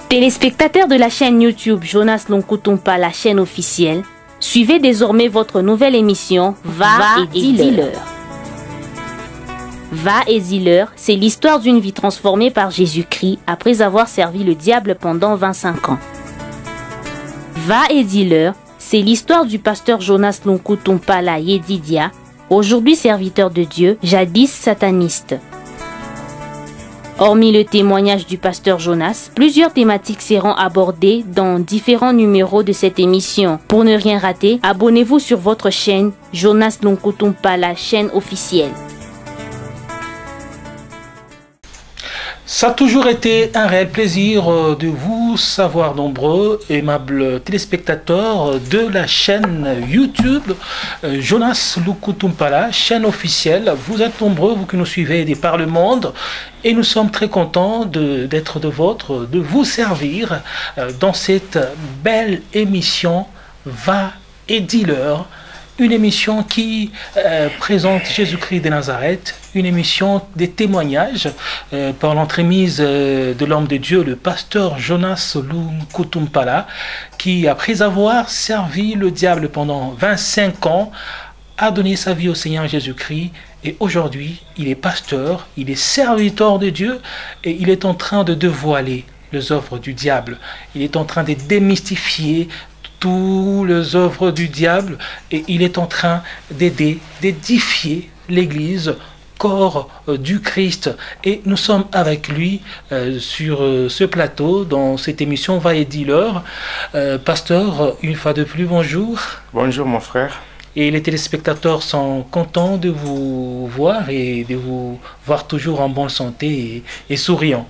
Téléspectateurs de la chaîne YouTube Jonas Lonkutumpa, la chaîne officielle, suivez désormais votre nouvelle émission Va et dis-leur. Va et dis-leur, c'est l'histoire d'une vie transformée par Jésus-Christ après avoir servi le diable pendant 25 ans. Va et dis-leur, c'est l'histoire du pasteur Jonas Lonkutumpa la Yedidia, aujourd'hui serviteur de Dieu, jadis sataniste. Hormis le témoignage du pasteur Jonas, plusieurs thématiques seront abordées dans différents numéros de cette émission. Pour ne rien rater, abonnez-vous sur votre chaîne Jonas Lonkutumpa, la chaîne officielle. Ça a toujours été un réel plaisir de vous savoir nombreux, aimables téléspectateurs de la chaîne YouTube Jonas Lonkutumpa, la chaîne officielle. Vous êtes nombreux, vous qui nous suivez de par le monde, et nous sommes très contents d'être de vous servir dans cette belle émission Va et dis-leur. Une émission qui présente Jésus-Christ de Nazareth, une émission des témoignages par l'entremise de l'homme de Dieu, le pasteur Jonas Lonkutumpa, qui, après avoir servi le diable pendant 25 ans, a donné sa vie au Seigneur Jésus-Christ. Et aujourd'hui, il est pasteur, il est serviteur de Dieu et il est en train de dévoiler les œuvres du diable. Il est en train de démystifier toutes les œuvres du diable et il est en train d'aider, d'édifier l'Église, corps du Christ. Et nous sommes avec lui sur ce plateau, dans cette émission Va et dis-leur. Pasteur, une fois de plus, bonjour. Bonjour mon frère. Et les téléspectateurs sont contents de vous voir et de vous voir toujours en bonne santé et souriant.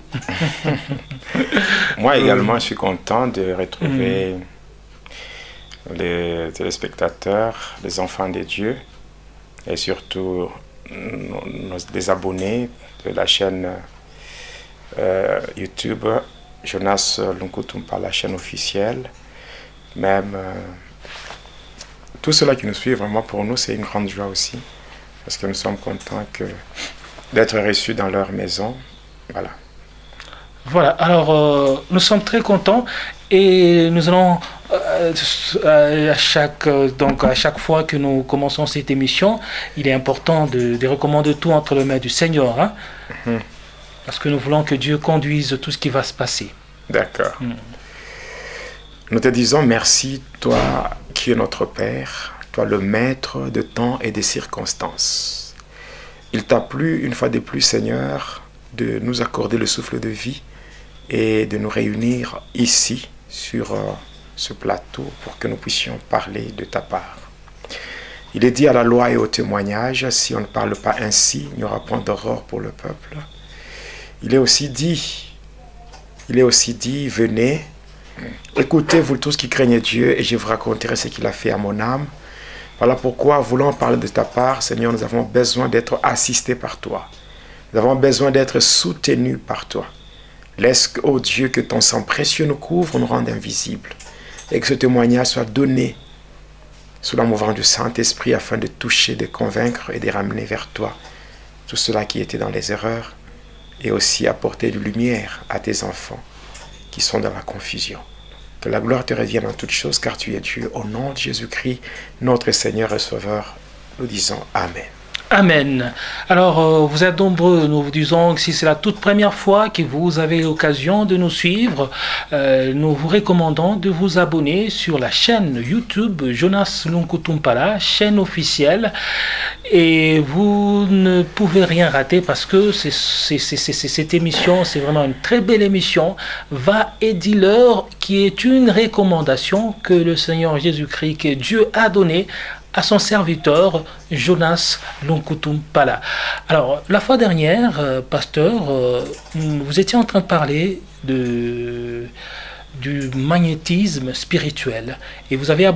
Moi également, je suis content de retrouver les téléspectateurs, les enfants de Dieu et surtout les abonnés de la chaîne YouTube Jonas Lonkutumpa, la chaîne officielle. Même tous ceux-là qui nous suivent, vraiment pour nous c'est une grande joie aussi parce que nous sommes contents d'être reçus dans leur maison. Voilà. Voilà, alors nous sommes très contents et nous allons à chaque fois que nous commençons cette émission, il est important de recommander tout entre les mains du Seigneur, hein? Parce que nous voulons que Dieu conduise tout ce qui va se passer. D'accord. Nous te disons merci, toi qui es notre Père, toi le maître de temps et des circonstances. Il t'a plu une fois de plus, Seigneur, de nous accorder le souffle de vie et de nous réunir ici sur ce plateau pour que nous puissions parler de ta part. Il est dit à la loi et au témoignage, si on ne parle pas ainsi, il n'y aura point d'aurore pour le peuple. Il est aussi dit, venez, écoutez vous tous qui craignez Dieu et je vous raconterai ce qu'il a fait à mon âme. Voilà pourquoi, voulant parler de ta part, Seigneur, nous avons besoin d'être assistés par toi. Nous avons besoin d'être soutenus par toi. Laisse, ô Dieu, que ton sang précieux nous couvre, nous rende invisibles. Et que ce témoignage soit donné sous la mouvance du Saint-Esprit afin de toucher, de convaincre et de ramener vers toi tout cela qui était dans les erreurs et aussi apporter de lumière à tes enfants qui sont dans la confusion. Que la gloire te revienne en toutes choses car tu es Dieu. Au nom de Jésus-Christ, notre Seigneur et Sauveur, nous disons Amen. Amen. Alors, vous êtes nombreux, nous vous disons que si c'est la toute première fois que vous avez l'occasion de nous suivre, nous vous recommandons de vous abonner sur la chaîne YouTube Jonas Lonkutumpa, la chaîne officielle, et vous ne pouvez rien rater parce que cette émission, c'est vraiment une très belle émission, Va et dis-leur, qui est une recommandation que le Seigneur Jésus-Christ, que Dieu a donnée à son serviteur Jonas Lonkutumpa. Alors, la fois dernière, pasteur, vous étiez en train de parler du magnétisme spirituel et vous avez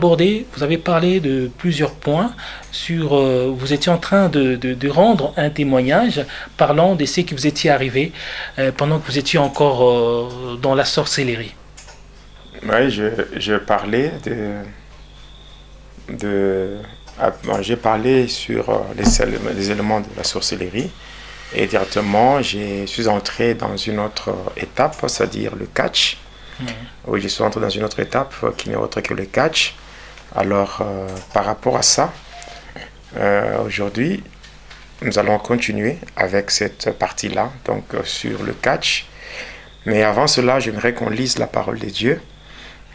parlé de plusieurs points sur, vous étiez en train de rendre un témoignage parlant de ce qui vous étiez arrivé pendant que vous étiez encore dans la sorcellerie. Oui, je parlais j'ai parlé sur les éléments de la sorcellerie et directement je suis entré dans une autre étape, c'est-à-dire le catch. Oui, je suis entré dans une autre étape qui n'est autre que le catch. Alors, par rapport à ça, aujourd'hui, nous allons continuer avec cette partie-là, donc sur le catch. Mais avant cela, j'aimerais qu'on lise la parole de Dieu.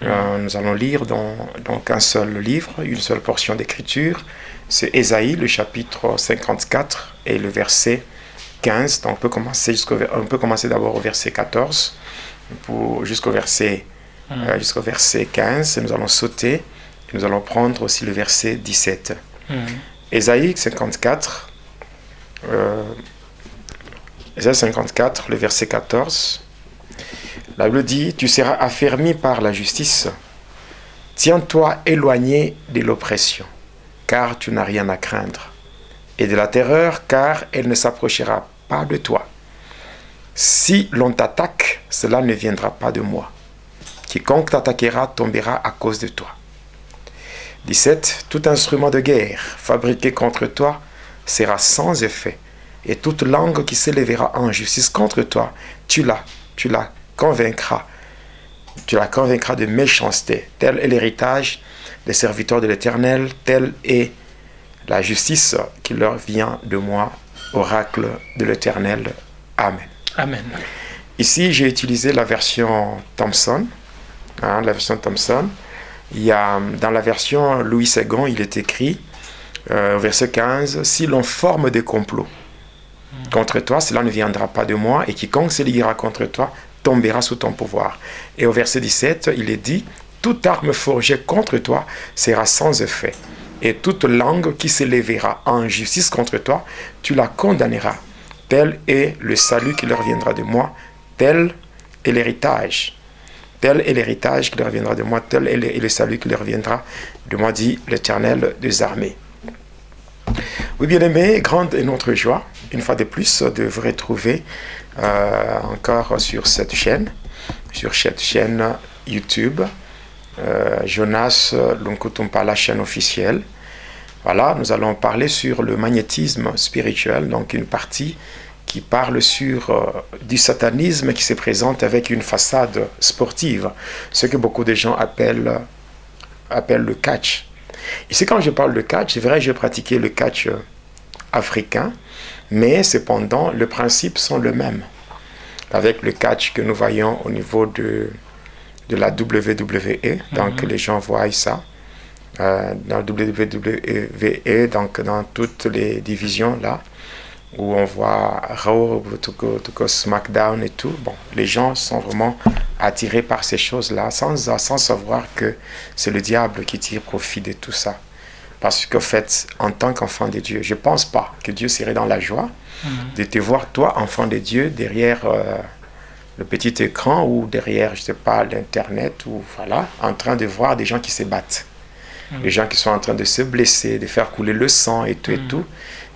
Nous allons lire donc un seul livre, une seule portion d'écriture. C'est Ésaïe, le chapitre 54 et le verset 15. Donc on peut commencer d'abord au verset 14 jusqu'au verset 15. Et nous allons sauter et nous allons prendre aussi le verset 17. Ésaïe 54, Ésaïe 54, le verset 14. La Bible dit, tu seras affermi par la justice. Tiens-toi éloigné de l'oppression, car tu n'as rien à craindre, et de la terreur, car elle ne s'approchera pas de toi. Si l'on t'attaque, cela ne viendra pas de moi. Quiconque t'attaquera tombera à cause de toi. 17. Tout instrument de guerre fabriqué contre toi sera sans effet, et toute langue qui s'élèvera en justice contre toi, tu la convaincras de méchanceté. Tel est l'héritage des serviteurs de l'Éternel, telle est la justice qui leur vient de moi, oracle de l'Éternel. Amen. Amen. Ici, j'ai utilisé la version Thompson. La version Thompson. Dans la version Louis II, il est écrit, au verset 15, « Si l'on forme des complots contre toi, cela ne viendra pas de moi, et quiconque se liera contre toi tombera sous ton pouvoir. » Et au verset 17, il est dit, « Toute arme forgée contre toi sera sans effet, et toute langue qui s'élèvera en justice contre toi, tu la condamneras. Tel est le salut qui leur viendra de moi, tel est l'héritage. Tel est l'héritage qui leur viendra de moi, tel est le salut qui leur viendra de moi, dit l'Éternel des armées. » Oui, bien-aimés, grande est notre joie, une fois de plus, de vous retrouver encore sur cette chaîne YouTube, Jonas Lunkutumpa, la chaîne officielle. Voilà, nous allons parler sur le magnétisme spirituel, donc une partie qui parle sur du satanisme qui se présente avec une façade sportive, ce que beaucoup de gens appellent le catch. Ici, quand je parle de catch, c'est vrai, j'ai pratiqué le catch africain, mais cependant, les principes sont les mêmes. Avec le catch que nous voyons au niveau de la WWE, donc les gens voient ça. Dans la WWE, donc dans toutes les divisions là, où on voit Raw, SmackDown et tout, bon, les gens sont vraiment attirés par ces choses-là, sans savoir que c'est le diable qui tire profit de tout ça. Parce qu'en fait, en tant qu'enfant de Dieu, je ne pense pas que Dieu serait dans la joie de te voir, toi, enfant de Dieu, derrière le petit écran ou derrière, je ne sais pas, l'Internet, ou voilà, en train de voir des gens qui se battent. Les gens qui sont en train de se blesser, de faire couler le sang et tout et tout.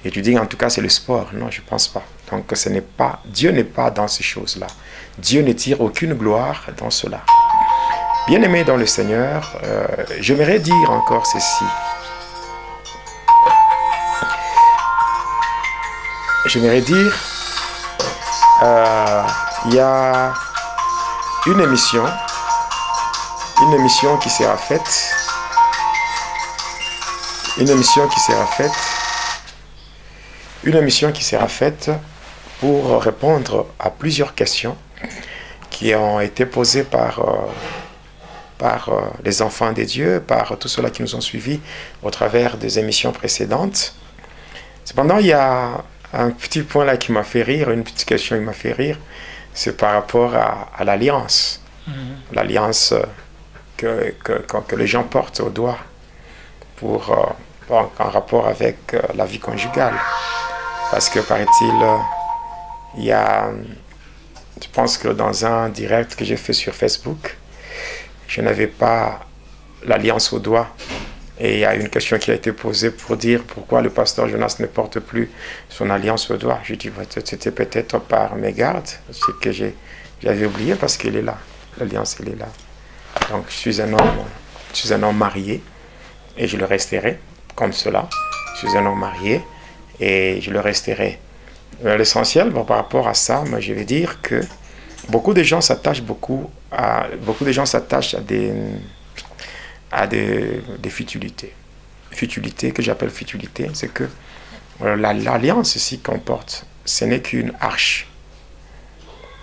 Et tu dis, en tout cas, c'est le sport. Non, je ne pense pas. Donc, Dieu n'est pas dans ces choses-là. Dieu ne tire aucune gloire dans cela. Bien-aimé dans le Seigneur, j'aimerais dire encore ceci. J'aimerais dire, il y a une émission qui sera faite. Une émission qui sera faite pour répondre à plusieurs questions qui ont été posées par les enfants des dieux, par tous ceux-là qui nous ont suivis au travers des émissions précédentes. Cependant, il y a un petit point là qui m'a fait rire, une petite question qui m'a fait rire, c'est par rapport à l'alliance. L'alliance que les gens portent au doigt en rapport avec la vie conjugale. Parce que, paraît-il, je pense que dans un direct que j'ai fait sur Facebook, je n'avais pas l'alliance au doigt. Et il y a une question qui a été posée pour dire pourquoi le pasteur Jonas ne porte plus son alliance au doigt. Je dis, c'était peut-être par mégarde, c'est que j'avais oublié parce qu'elle est là. L'alliance, elle est là. Donc, je suis un homme marié et je le resterai comme cela. Je suis un homme marié et je le resterai. L'essentiel, par rapport à ça, moi, je vais dire que beaucoup de gens s'attachent beaucoup beaucoup de gens s'attachent à des futilités. Futilité, que j'appelle futilité, c'est que l'alliance ici qu'on porte, ce n'est qu'une arche.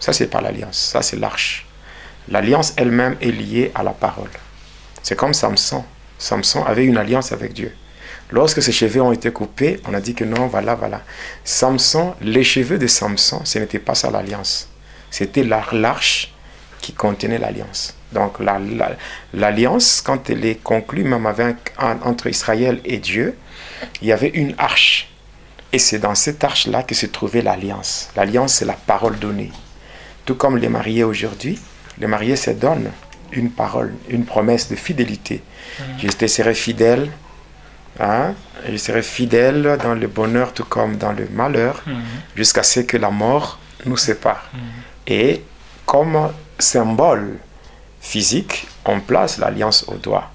Ça, c'est pas l'alliance, ça, c'est l'arche. L'alliance elle-même est liée à la parole. C'est comme Samson. Samson avait une alliance avec Dieu. Lorsque ses cheveux ont été coupés, on a dit que non, voilà. Samson, les cheveux de Samson, ce n'était pas ça l'alliance. C'était l'arche qui contenait l'alliance. Donc l'alliance, quand elle est conclue, même entre Israël et Dieu, il y avait une arche. Et c'est dans cette arche-là que se trouvait l'alliance. L'alliance, c'est la parole donnée. Tout comme les mariés aujourd'hui, les mariés se donnent une parole, une promesse de fidélité. Je te serai fidèle, je serai fidèle dans le bonheur tout comme dans le malheur, jusqu'à ce que la mort nous sépare. Et comme symbole physique, on place l'alliance au doigt.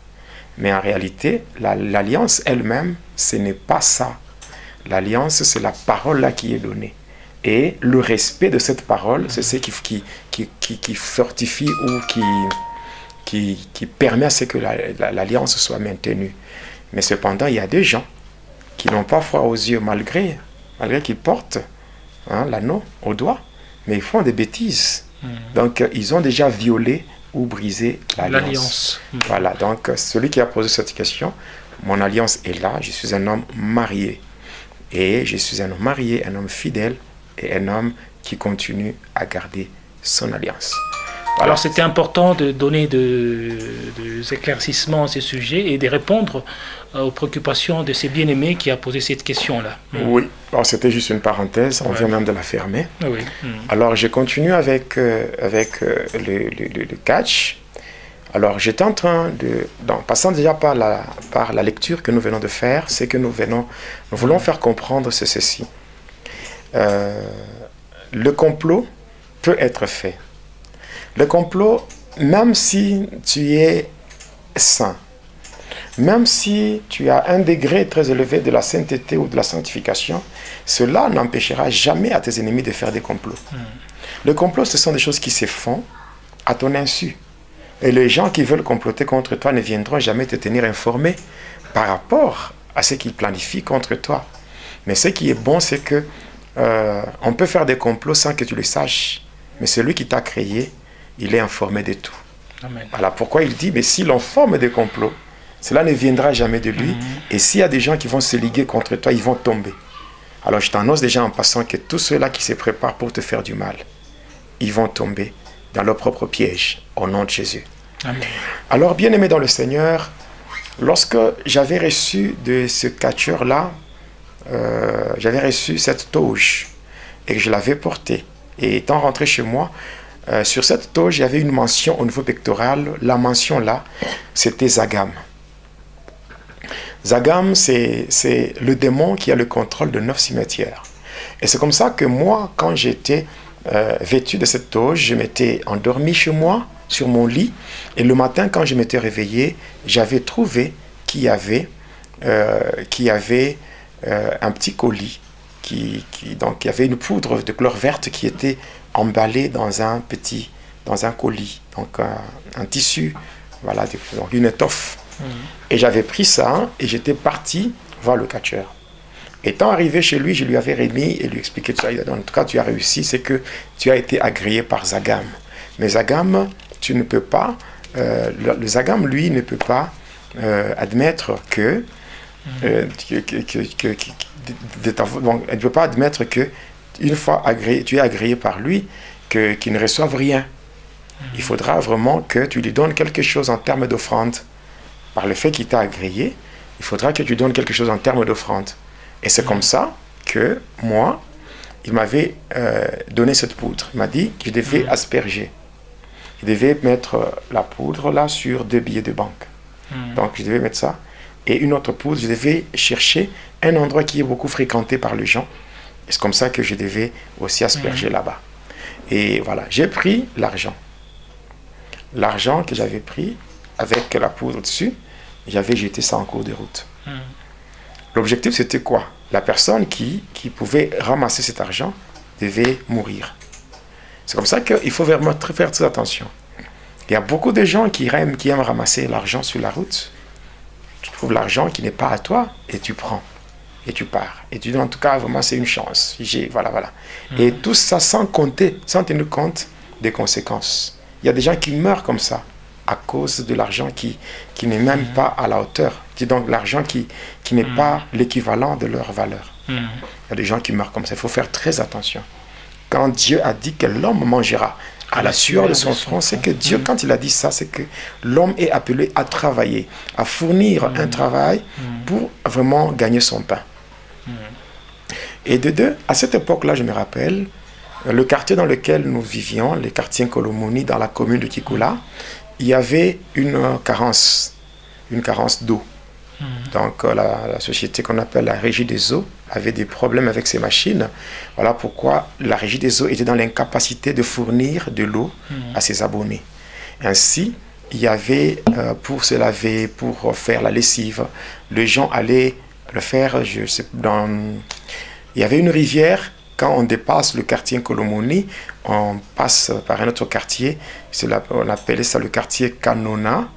Mais en réalité, l'alliance elle-même, ce n'est pas ça. L'alliance, c'est la parole là qui est donnée. Et le respect de cette parole, c'est ce qui fortifie ou qui permet à ce que l'alliance soit maintenue. Mais cependant, il y a des gens qui n'ont pas foi aux yeux, malgré qu'ils portent l'anneau au doigt, mais ils font des bêtises. Donc, ils ont déjà violé ou brisé l'alliance. Voilà, donc celui qui a posé cette question, mon alliance est là, je suis un homme marié. Et je suis un homme marié, un homme fidèle et un homme qui continue à garder son alliance. Voilà. Alors c'était important de donner des éclaircissements à ce sujet et de répondre aux préoccupations de ces bien-aimés qui a posé cette question-là. Oui, alors c'était juste une parenthèse, on vient même de la fermer. Oui. Alors je continue avec le catch. Alors j'étais en train de, passant déjà par la lecture que nous venons de faire, c'est que nous voulons faire comprendre ceci. Le complot peut être fait. Le complot, même si tu es saint, même si tu as un degré très élevé de la sainteté ou de la sanctification, cela n'empêchera jamais à tes ennemis de faire des complots. Le complot, ce sont des choses qui se font à ton insu. Et les gens qui veulent comploter contre toi ne viendront jamais te tenir informé par rapport à ce qu'ils planifient contre toi. Mais ce qui est bon, c'est que on peut faire des complots sans que tu le saches. Mais celui qui t'a créé, il est informé de tout. Amen. Voilà pourquoi il dit, mais si l'on forme des complots, cela ne viendra jamais de lui. Et s'il y a des gens qui vont se liguer contre toi, ils vont tomber. Alors je t'annonce déjà en passant que tous ceux-là qui se préparent pour te faire du mal, ils vont tomber dans leur propre piège, au nom de Jésus. Amen. Alors, bien-aimé dans le Seigneur, lorsque j'avais reçu de ce catcheur-là, j'avais reçu cette toge et que je l'avais portée. Et étant rentré chez moi, sur cette toge, il y avait une mention au niveau pectoral. La mention là, c'était Zagam. Zagam, c'est le démon qui a le contrôle de 9 cimetières. Et c'est comme ça que moi, quand j'étais vêtu de cette toge, je m'étais endormi chez moi, sur mon lit, et le matin, quand je m'étais réveillé, j'avais trouvé qu'il y avait un petit colis, donc il y avait une poudre de couleur verte qui était emballée dans un colis, donc un tissu, voilà, donc une étoffe. Et j'avais pris ça, et j'étais parti voir le catcheur. Étant arrivé chez lui, je lui avais remis et lui expliqué tout ça. En tout cas, tu as réussi, c'est que tu as été agréé par Zagam. Mais Zagam, tu ne peux pas, le Zagam, lui, ne peut pas admettre que, elle ne peut pas admettre que, une fois tu es agréé par lui, qu'il ne reçoive rien. Il faudra vraiment que tu lui donnes quelque chose en termes d'offrande. Par le fait qu'il t'a agréé, il faudra que tu donnes quelque chose en termes d'offrande. Et c'est comme ça que moi, il m'avait donné cette poudre. Il m'a dit que je devais asperger. Je devais mettre la poudre là sur 2 billets de banque. Donc je devais mettre ça. Et une autre poudre, je devais chercher un endroit qui est beaucoup fréquenté par les gens. Et c'est comme ça que je devais aussi asperger là-bas. Et voilà, j'ai pris l'argent. L'argent que j'avais pris avec la poudre dessus, j'avais jeté ça en cours de route. L'objectif, c'était quoi? La personne qui pouvait ramasser cet argent devait mourir. C'est comme ça qu'il faut vraiment faire très attention. Il y a beaucoup de gens qui aiment ramasser l'argent sur la route. Tu trouves l'argent qui n'est pas à toi et tu prends. Et tu pars. Et tu dis, en tout cas, vraiment, c'est une chance. Voilà. Et tout ça sans tenir compte des conséquences. Il y a des gens qui meurent comme ça à cause de l'argent qui n'est même pas à la hauteur. C'est donc l'argent qui n'est pas l'équivalent de leur valeur. Il y a des gens qui meurent comme ça. Il faut faire très attention. Quand Dieu a dit que l'homme mangera à la sueur de son front, c'est que Dieu, quand il a dit ça, c'est que l'homme est appelé à travailler, à fournir un travail pour vraiment gagner son pain. Et de deux, à cette époque-là, je me rappelle, le quartier dans lequel nous vivions, le quartier Nkolomoni, dans la commune de Kikula, il y avait une carence d'eau. Donc la société qu'on appelle la Régie des eaux avait des problèmes avec ses machines. Voilà pourquoi la Régie des eaux était dans l'incapacité de fournir de l'eau à ses abonnés. Ainsi, il y avait pour se laver, pour faire la lessive, les gens allaient le faire. Il y avait une rivière. Quand on dépasse le quartier Nkolomoni, on passe par un autre quartier. On appelait ça le quartier Kanona.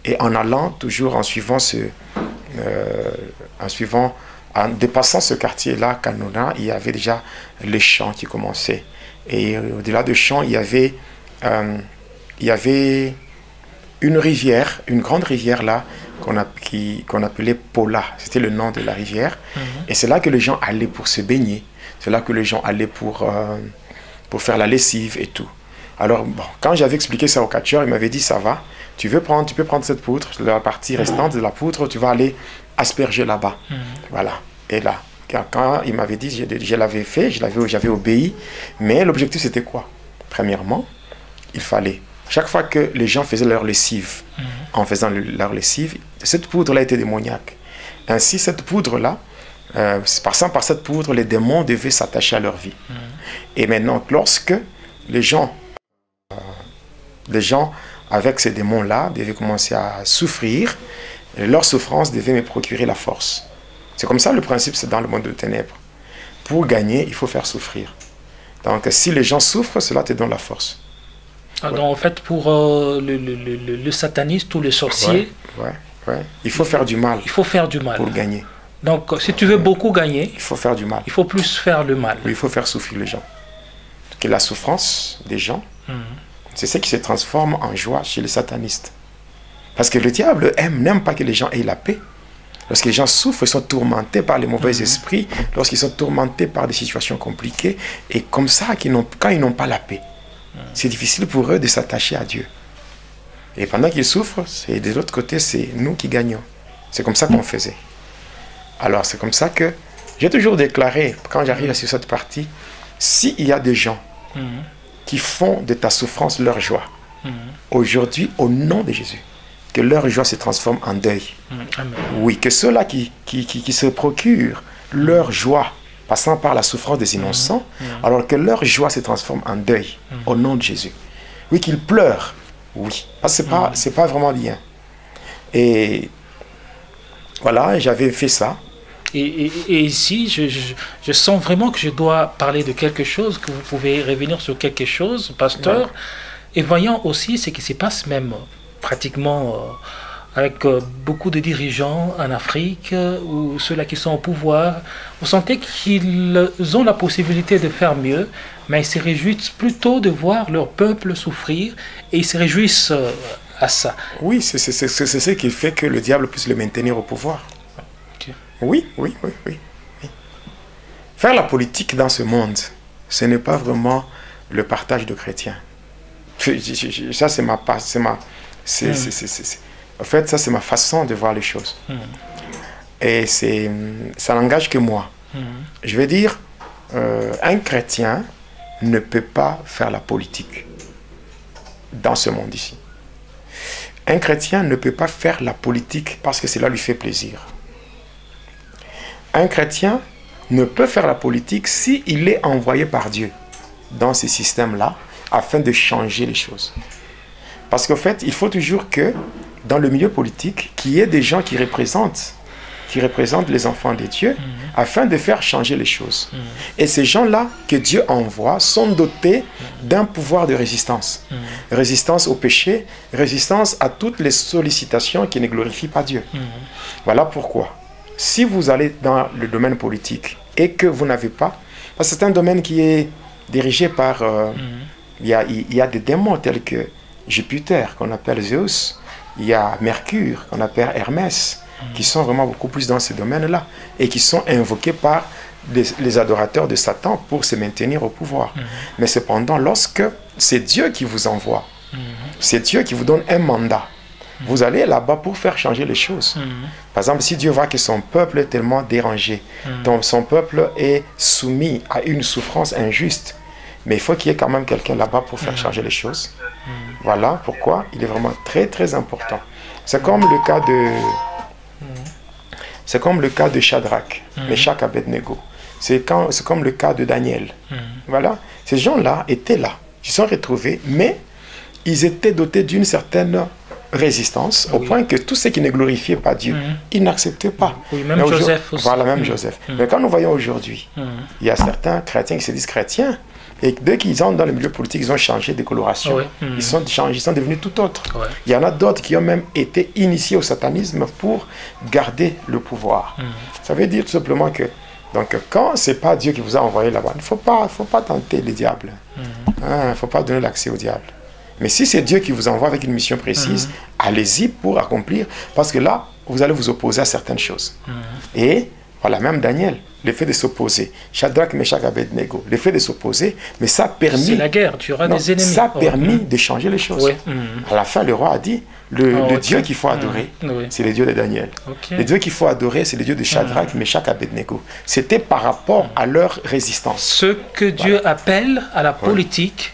Et en allant, toujours en dépassant ce quartier-là, Kanona, il y avait déjà les champs qui commençaient. Et au-delà des champs, il y avait une rivière, une grande rivière là, qu'on appelait Pola. C'était le nom de la rivière. Et c'est là que les gens allaient pour se baigner. C'est là que les gens allaient pour faire la lessive et tout. Alors, bon, quand j'avais expliqué ça au catcheur, il m'avait dit, ça va, tu peux prendre cette poutre, la partie restante de la poutre, tu vas aller asperger là-bas. Voilà. Et là, quand il m'avait dit, je l'avais fait, j'avais obéi, mais l'objectif c'était quoi? Premièrement, il fallait, chaque fois que les gens faisaient leur lessive, en faisant leur lessive, cette poudre-là était démoniaque. Ainsi, cette poudre-là, passant par cette poudre, les démons devaient s'attacher à leur vie. Et maintenant, lorsque les gens avec ces démons-là devaient commencer à souffrir, leur souffrance devait me procurer la force. C'est comme ça le principe, c'est dans le monde de ténèbres. Pour gagner, il faut faire souffrir. Donc si les gens souffrent, cela te donne la force. Donc en fait, pour le sataniste ou le sorcier, il faut faire du mal. Il faut faire du mal pour gagner. Donc si tu veux beaucoup gagner, il faut faire du mal. Il faut plus faire le mal. Oui, il faut faire souffrir les gens. Que la souffrance des gens, c'est ce qui se transforme en joie chez les satanistes. Parce que le diable n'aime pas que les gens aient la paix. Lorsque les gens souffrent, ils sont tourmentés par les mauvais esprits, lorsqu'ils sont tourmentés par des situations compliquées, et comme ça, quand ils n'ont pas la paix, c'est difficile pour eux de s'attacher à Dieu. Et pendant qu'ils souffrent, de l'autre côté, c'est nous qui gagnons. C'est comme ça qu'on faisait. Alors, c'est comme ça que j'ai toujours déclaré, quand j'arrive sur cette partie, s'il y a des gens qui font de ta souffrance leur joie, aujourd'hui, au nom de Jésus, que leur joie se transforme en deuil. Amen. Oui, que ceux-là qui se procurent leur joie passant par la souffrance des innocents, alors que leur joie se transforme en deuil, au nom de Jésus. Oui, qu'ils pleurent, oui, parce que c'est pas vraiment bien. Et voilà, j'avais fait ça. Et ici, je sens vraiment que je dois parler de quelque chose, que vous pouvez revenir sur quelque chose, pasteur, et voyant aussi ce qui se passe même pratiquement avec beaucoup de dirigeants en Afrique, ou ceux-là qui sont au pouvoir. Vous sentez qu'ils ont la possibilité de faire mieux, mais ils se réjouissent plutôt de voir leur peuple souffrir, et ils se réjouissent à ça. Oui, c'est ce qui fait que le diable puisse le maintenir au pouvoir. Oui. Faire la politique dans ce monde, ce n'est pas vraiment le partage de chrétiens. Ça, c'est en fait, ça, c'est ma façon de voir les choses. Et ça n'engage que moi. Je veux dire, un chrétien ne peut pas faire la politique dans ce monde ici. Un chrétien ne peut pas faire la politique parce que cela lui fait plaisir. Un chrétien ne peut faire la politique s'il est envoyé par Dieu dans ce système-là afin de changer les choses. Parce qu'en fait, il faut toujours que dans le milieu politique, qu'il y ait des gens qui représentent qui représentent les enfants de Dieu, afin de faire changer les choses. Et ces gens-là que Dieu envoie sont dotés d'un pouvoir de résistance. Résistance au péché, résistance à toutes les sollicitations qui ne glorifient pas Dieu. Voilà pourquoi, si vous allez dans le domaine politique et que vous n'avez pas, parce que c'est un domaine qui est dirigé par... il y a des démons tels que Jupiter, qu'on appelle Zeus, il y a Mercure, qu'on appelle Hermès, qui sont vraiment beaucoup plus dans ce domaine-là, et qui sont invoqués par les adorateurs de Satan pour se maintenir au pouvoir. Mais cependant, lorsque c'est Dieu qui vous envoie, c'est Dieu qui vous donne un mandat, vous allez là-bas pour faire changer les choses. Par exemple, si Dieu voit que son peuple est tellement dérangé, donc son peuple est soumis à une souffrance injuste, mais il faut qu'il y ait quand même quelqu'un là-bas pour faire changer les choses. Voilà pourquoi il est vraiment très très important. C'est comme le cas de... C'est comme le cas de Shadrach, Meshach, Abednego. C'est comme le cas de Daniel. Voilà. Ces gens-là étaient là. Ils se sont retrouvés, mais ils étaient dotés d'une certaine résistance, au point que tous ceux qui ne glorifiaient pas Dieu, ils n'acceptaient pas. Oui, même Joseph aussi. Voilà, même Joseph. Mais quand nous voyons aujourd'hui, il y a certains chrétiens qui se disent chrétiens, et dès qu'ils entrent dans le milieu politique, ils ont changé de coloration. Ils sont devenus tout autres. Il y en a d'autres qui ont même été initiés au satanisme pour garder le pouvoir. Ça veut dire tout simplement que, donc, quand ce n'est pas Dieu qui vous a envoyé là-bas, il ne faut pas tenter le diable. Il ne faut pas donner l'accès au diable. Mais si c'est Dieu qui vous envoie avec une mission précise, allez-y pour accomplir, parce que là, vous allez vous opposer à certaines choses. Et voilà, même Daniel, le fait de s'opposer, Shadrach, Meshach, Abednego, le fait de s'opposer, mais ça a permis... C'est la guerre, tu auras des ennemis. Ça a permis de changer les choses. À la fin, le roi a dit, le Dieu qu'il faut adorer, c'est le Dieu de Daniel. Le Dieu qu'il faut adorer, c'est le Dieu de Shadrach, Meshach, Abednego. C'était par rapport à leur résistance. Ce que Dieu appelle à la politique,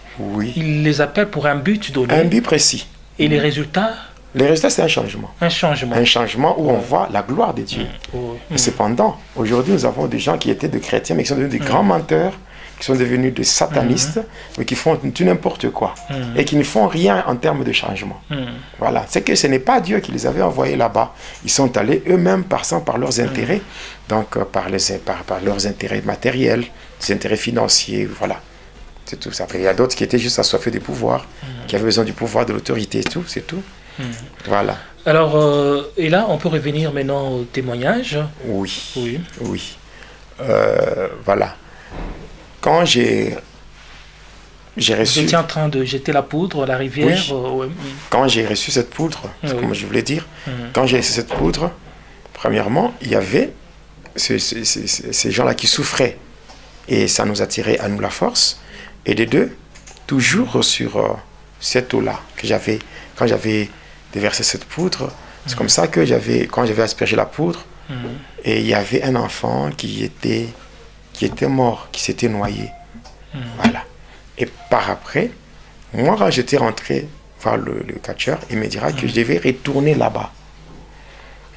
il les appelle pour un but donné. Un but précis. Et les résultats? Les résultats, c'est un changement. Un changement. Un changement où on voit la gloire de Dieu. Et cependant, aujourd'hui, nous avons des gens qui étaient des chrétiens, mais qui sont devenus des grands menteurs, qui sont devenus des satanistes, mais qui font tout n'importe quoi. Et qui ne font rien en termes de changement. Voilà. C'est que ce n'est pas Dieu qui les avait envoyés là-bas. Ils sont allés eux-mêmes passant par leurs intérêts, donc par leurs intérêts matériels, des intérêts financiers, voilà. C'est tout ça. Après, il y a d'autres qui étaient juste assoiffés du pouvoir, qui avaient besoin du pouvoir, de l'autorité et tout, c'est tout. Voilà. Alors, et là, on peut revenir maintenant au témoignage. Oui. Voilà. Quand j'ai reçu... Vous étiez en train de jeter la poudre à la rivière. Quand j'ai reçu cette poudre, c'est comme je voulais dire, quand j'ai reçu cette poudre, premièrement, il y avait ces gens-là qui souffraient. Et ça nous a tiré à nous la force. Et de deux, toujours sur cette eau-là, que j'avais, quand j'avais déversé cette poudre, c'est comme ça que quand j'avais aspergé la poudre, et il y avait un enfant qui était mort, qui s'était noyé. Voilà. Et par après, moi, quand j'étais rentré voir le catcheur, il me dira que je devais retourner là-bas.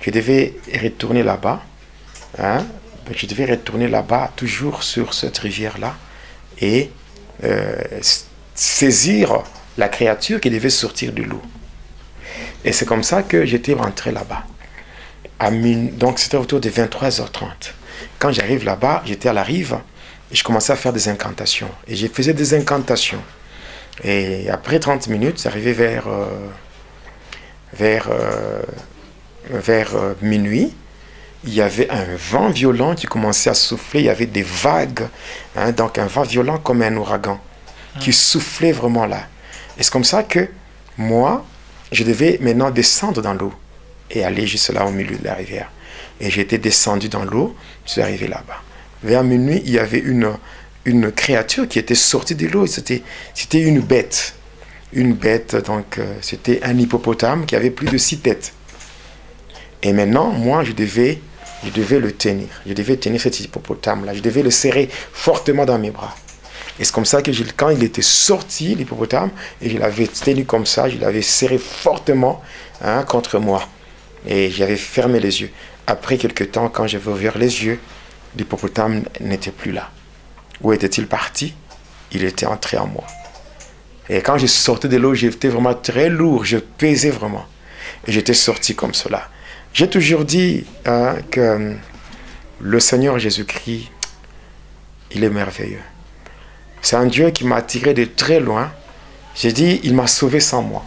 Je devais retourner là-bas. Je devais retourner là-bas, toujours sur cette rivière-là, et saisir la créature qui devait sortir de l'eau. Et c'est comme ça que j'étais rentré là-bas. Donc c'était autour de 23h30. Quand j'arrive là-bas, j'étais à la rive, et je commençais à faire des incantations. Et je faisais des incantations. Et après 30 minutes, j'arrivais vers minuit. Il y avait un vent violent qui commençait à souffler, il y avait des vagues, donc un vent violent comme un ouragan, qui soufflait vraiment là. Et c'est comme ça que moi, je devais maintenant descendre dans l'eau et aller juste là au milieu de la rivière. Et j'étais descendu dans l'eau, je suis arrivé là-bas. Vers minuit, il y avait une créature qui était sortie de l'eau, c'était une bête. Une bête, donc c'était un hippopotame qui avait plus de 6 têtes. Et maintenant, moi, je devais le tenir. Je devais tenir cet hippopotame-là. Je devais le serrer fortement dans mes bras. Et c'est comme ça que quand il était sorti, l'hippopotame, et je l'avais tenu comme ça, je l'avais serré fortement contre moi. Et j'avais fermé les yeux. Après quelques temps, quand j'avais ouvert les yeux, l'hippopotame n'était plus là. Où était-il parti? Il était entré en moi. Et quand je sortais de l'eau, j'étais vraiment très lourd. Je pesais vraiment. Et j'étais sorti comme cela. J'ai toujours dit que le Seigneur Jésus-Christ, il est merveilleux. C'est un Dieu qui m'a attiré de très loin. J'ai dit, il m'a sauvé sans moi.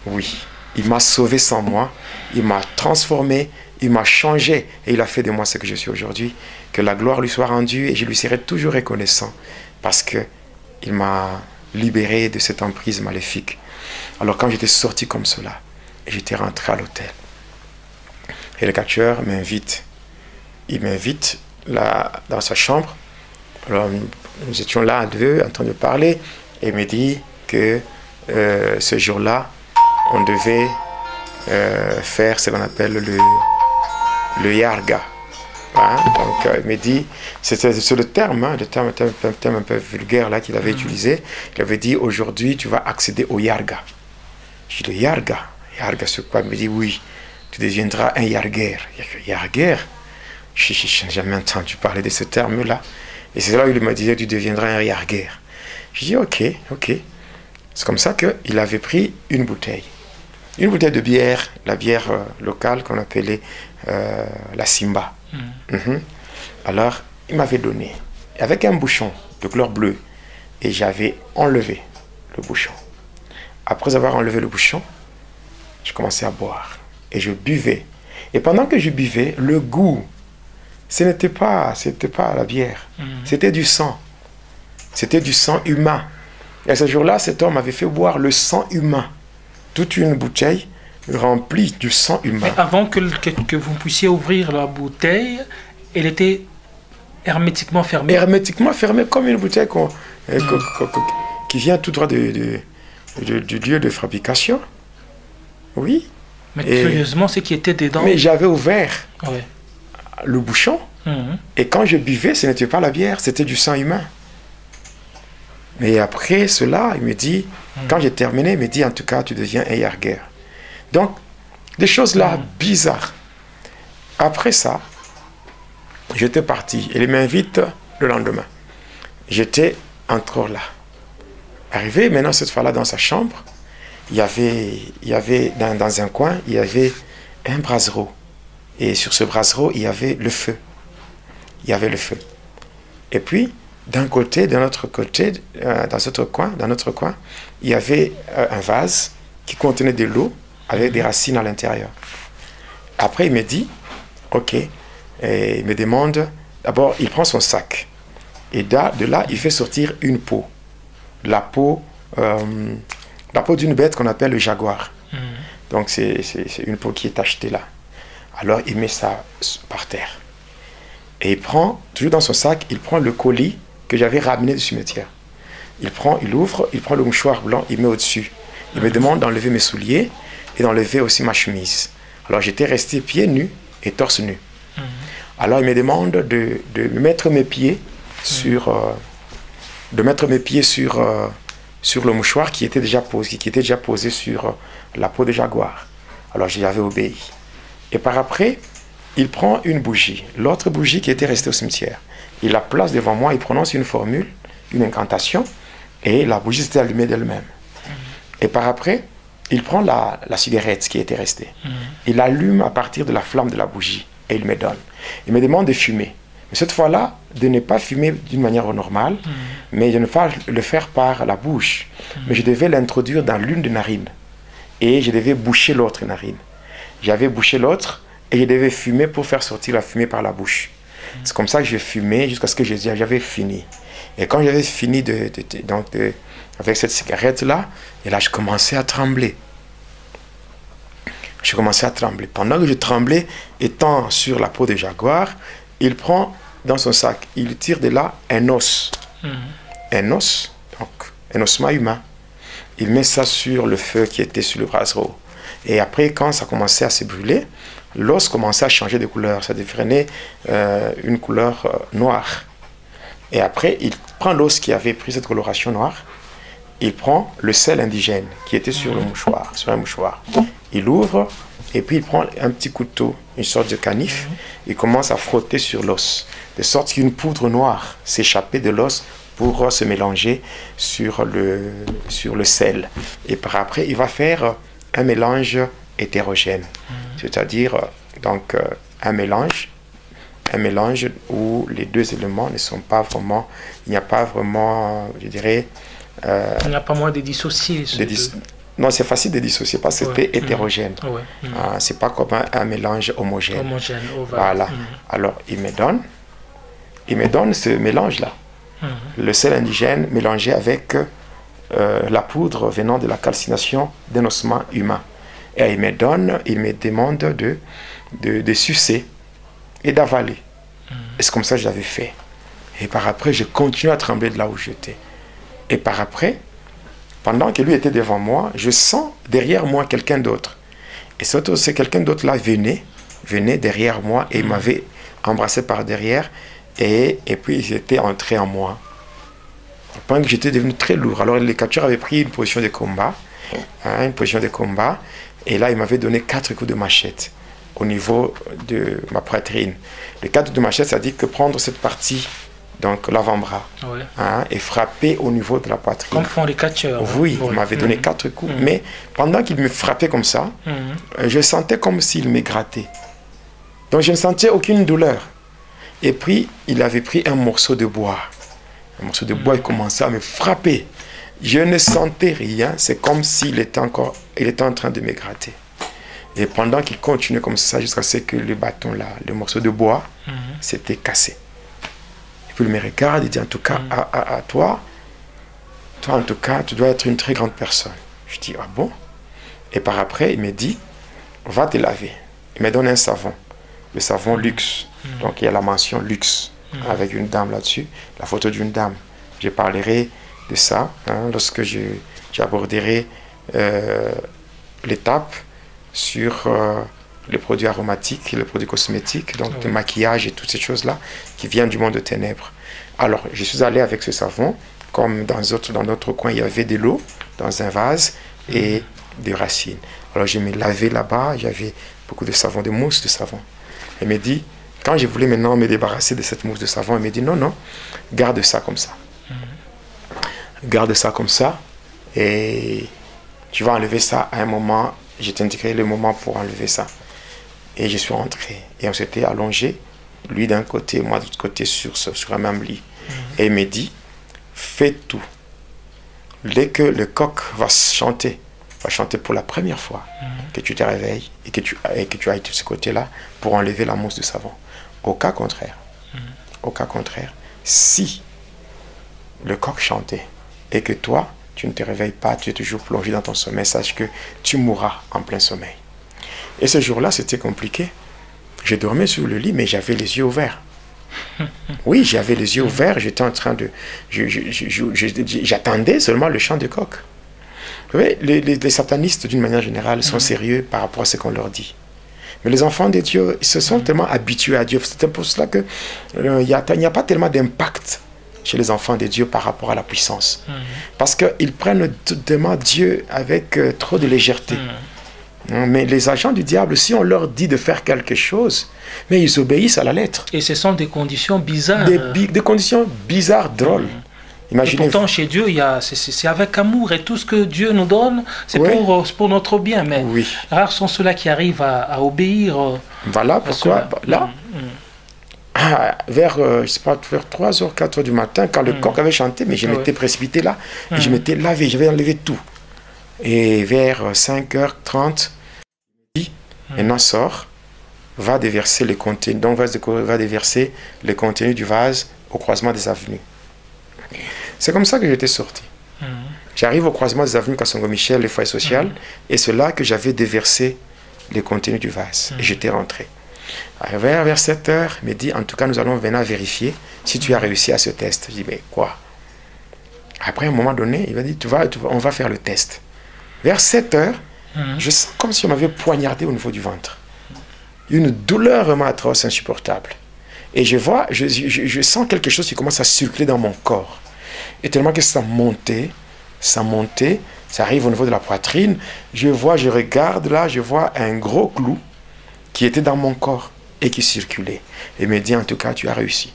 Oui, il m'a sauvé sans moi. Il m'a transformé, il m'a changé et il a fait de moi ce que je suis aujourd'hui. Que la gloire lui soit rendue et je lui serai toujours reconnaissant parce qu'il m'a libéré de cette emprise maléfique. Alors quand j'étais sorti comme cela, j'étais rentré à l'hôtel. Et le catcheur m'invite. Il m'invite là dans sa chambre. Alors nous étions là à deux en train de parler et il me dit que ce jour-là, on devait faire ce qu'on appelle le yarga. Hein? Donc il me dit, c'est le terme, hein, le terme un peu vulgaire là qu'il avait utilisé. Il avait dit, aujourd'hui tu vas accéder au yarga. Je dis, le yarga? Yarga c'est quoi? Il me dit, oui, tu deviendras un yarguer. Yarguer? Je n'ai jamais entendu parler de ce terme-là. Et c'est là où il me disait, tu deviendras un yarguer. Je dis, ok. C'est comme ça qu'il avait pris une bouteille de bière, la bière locale qu'on appelait la Simba. Alors, il m'avait donné, avec un bouchon de couleur bleue, et j'avais enlevé le bouchon. Après avoir enlevé le bouchon, je commençais à boire, et je buvais. Et pendant que je buvais, le goût, ce n'était pas la bière, c'était du sang. C'était du sang humain. Et ce jour-là, cet homme m'avait fait boire le sang humain. Toute une bouteille remplie du sang humain. Mais avant que vous puissiez ouvrir la bouteille, elle était hermétiquement fermée. Hermétiquement fermée comme une bouteille qui vient tout droit du lieu de fabrication. Oui. Mais curieusement, ce qui était dedans... Mais j'avais ouvert le bouchon. Et quand je buvais, ce n'était pas la bière, c'était du sang humain. Mais après cela, il me dit, quand j'ai terminé, il me dit, en tout cas, tu deviens un yarguer. Donc, des choses là bizarres. Après ça, j'étais parti. Et il m'invite le lendemain. J'étais encore là. Arrivé maintenant, cette fois-là, dans sa chambre, il y avait dans un coin, il y avait un brasero. Et sur ce brasero, il y avait le feu. Il y avait le feu. Et puis, d'un côté, dans notre coin, il y avait un vase qui contenait de l'eau avec des racines à l'intérieur. Après, il me dit, ok, et il me demande, d'abord, il prend son sac. Et de là, il fait sortir une peau. La peau d'une bête qu'on appelle le jaguar. Donc, c'est une peau qui est achetée là. Alors, il met ça par terre. Et il prend, toujours dans son sac, il prend le colis que j'avais ramené du cimetière. Il ouvre, il prend le mouchoir blanc, il met au-dessus. Il me demande d'enlever mes souliers et d'enlever aussi ma chemise. Alors j'étais resté pieds nus et torse nu. Alors il me demande de mettre mes pieds sur le mouchoir qui était déjà posé sur la peau de jaguar. Alors j'y avais obéi. Et par après, il prend une bougie, l'autre bougie qui était restée au cimetière. Il la place devant moi, il prononce une formule, une incantation, et la bougie s'était allumée d'elle-même. Et par après, il prend la cigarette qui était restée. Il allume à partir de la flamme de la bougie, et il me donne. Il me demande de fumer. Mais cette fois-là, de ne pas fumer d'une manière normale, mais de ne pas le faire par la bouche. Mais je devais l'introduire dans l'une des narines. Et je devais boucher l'autre narine. J'avais bouché l'autre, et je devais fumer pour faire sortir la fumée par la bouche. C'est comme ça que j'ai fumé jusqu'à ce que j'avais fini. Et quand j'avais fini avec cette cigarette-là, et là, je commençais à trembler. Je commençais à trembler. Pendant que je tremblais, étant sur la peau de jaguar, il prend dans son sac, il tire de là un os. Un os, donc un ossement humain. Il met ça sur le feu qui était sur le brasero. Et après, quand ça commençait à se brûler, l'os commençait à changer de couleur. Ça devenait une couleur noire. Et après, il prend l'os qui avait pris cette coloration noire. Il prend le sel indigène qui était sur le mouchoir, sur un mouchoir. Il ouvre et puis il prend un petit couteau, une sorte de canif. Il commence à frotter sur l'os, de sorte qu'une poudre noire s'échappait de l'os pour se mélanger sur le sel. Et par après, il va faire un mélange hétérogène. C'est-à-dire, donc, un mélange où les deux éléments ne sont pas vraiment, il n'y a pas vraiment, je dirais... il n'y a pas moyen de dissocier. Non, c'est facile de dissocier parce que c'est hétérogène. C'est pas comme un mélange homogène. Voilà. Alors, il me donne ce mélange-là. Le sel indigène mélangé avec la poudre venant de la calcination d'un ossement humain. Et il me demande de sucer et d'avaler. Et c'est comme ça que je l'avais fait. Et par après, je continue à trembler de là où j'étais. Et par après, pendant que lui était devant moi, je sens derrière moi quelqu'un d'autre. Et surtout, c'est quelqu'un d'autre là venait derrière moi et il m'avait embrassé par derrière. Et puis, il était entré en moi. Pendant que j'étais devenu très lourd. Alors, les captures avaient pris une position de combat. Et là, il m'avait donné 4 coups de machette au niveau de ma poitrine. Les 4 coups de machette, ça dit que prendre cette partie, donc l'avant-bras, et frapper au niveau de la poitrine. Comme font les catcheurs. Oui, il m'avait donné 4 coups. Mais pendant qu'il me frappait comme ça, je sentais comme s'il me grattait. Donc, je ne sentais aucune douleur. Et puis, il avait pris un morceau de bois. Un morceau de bois, il commençait à me frapper. Je ne sentais rien. C'est comme s'il était en train de me gratter. Et pendant qu'il continuait comme ça, jusqu'à ce que le bâton là, le morceau de bois, s'était cassé. Et puis il me regarde, il dit, en tout cas, à toi, en tout cas, tu dois être une très grande personne. Je dis, ah bon? Et par après, il me dit, va te laver. Il me donne un savon, le savon luxe. Donc il y a la mention luxe, avec une dame là-dessus, la photo d'une dame. Je parlerai de ça lorsque j'aborderai l'étape sur les produits aromatiques, les produits cosmétiques, donc le maquillage et toutes ces choses-là qui viennent du monde de ténèbres. Alors, je suis allé avec ce savon, comme dans notre coin, il y avait de l'eau dans un vase et des racines. Alors, je me lavais là-bas, j'avais beaucoup de savon, de mousse de savon. Elle me dit, quand je voulais maintenant me débarrasser de cette mousse de savon, elle me dit, non, non, garde ça comme ça. Garde ça comme ça et tu vas enlever ça à un moment. Je t'indiquerai le moment pour enlever ça. Et je suis rentré. Et on s'était allongé, lui d'un côté, moi de l'autre côté, sur un même lit. Et il me dit, fais tout. Dès que le coq va chanter pour la première fois, que tu te réveilles et que tu ailles de ce côté-là pour enlever la mousse de savon. Au cas contraire, si le coq chantait et que toi, tu ne te réveilles pas, tu es toujours plongé dans ton sommeil, sache que tu mourras en plein sommeil. Et ce jour-là, c'était compliqué. Je dormais sur le lit, mais j'avais les yeux ouverts. Oui, j'avais les yeux ouverts, j'étais en train de... J'attendais seulement le chant du coq. Vous voyez, les satanistes, d'une manière générale, sont sérieux par rapport à ce qu'on leur dit. Mais les enfants de Dieu, ils se sont tellement habitués à Dieu. C'est pour cela qu'il n'y a pas tellement d'impact chez les enfants de Dieu par rapport à la puissance. Parce qu'ils prennent tellement Dieu avec trop de légèreté. Mais les agents du diable, si on leur dit de faire quelque chose, mais ils obéissent à la lettre. Et ce sont des conditions bizarres. Des conditions bizarres, drôles. Imaginez. Et pourtant, chez Dieu, c'est avec amour. Et tout ce que Dieu nous donne, c'est pour notre bien. Mais rares sont ceux-là qui arrivent à obéir. Voilà pourquoi, là, vers 3h, 4h du matin, quand le coq avait chanté, mais je m'étais précipité là, et je m'étais lavé, j'avais enlevé tout. Et vers 5h30, maintenant sort, va déverser les contenus, donc va déverser les contenus du vase au croisement des avenues. C'est comme ça que j'étais sorti. J'arrive au croisement des avenues Kassongo-Michel, le foyer social, et c'est là que j'avais déversé les contenus du vase. Et j'étais rentré. Vers 7h, il me dit, en tout cas, nous allons venir vérifier si tu as réussi à ce test. Je dis, mais quoi? Après, à un moment donné, il m'a dit, on va faire le test. Vers 7h, je sens comme si on m'avait poignardé au niveau du ventre. Une douleur vraiment atroce, insupportable. Et je sens quelque chose qui commence à circuler dans mon corps. Et tellement que ça montait, ça arrive au niveau de la poitrine. Je regarde là, je vois un gros clou qui était dans mon corps et qui circulait. Et me dit, en tout cas, tu as réussi.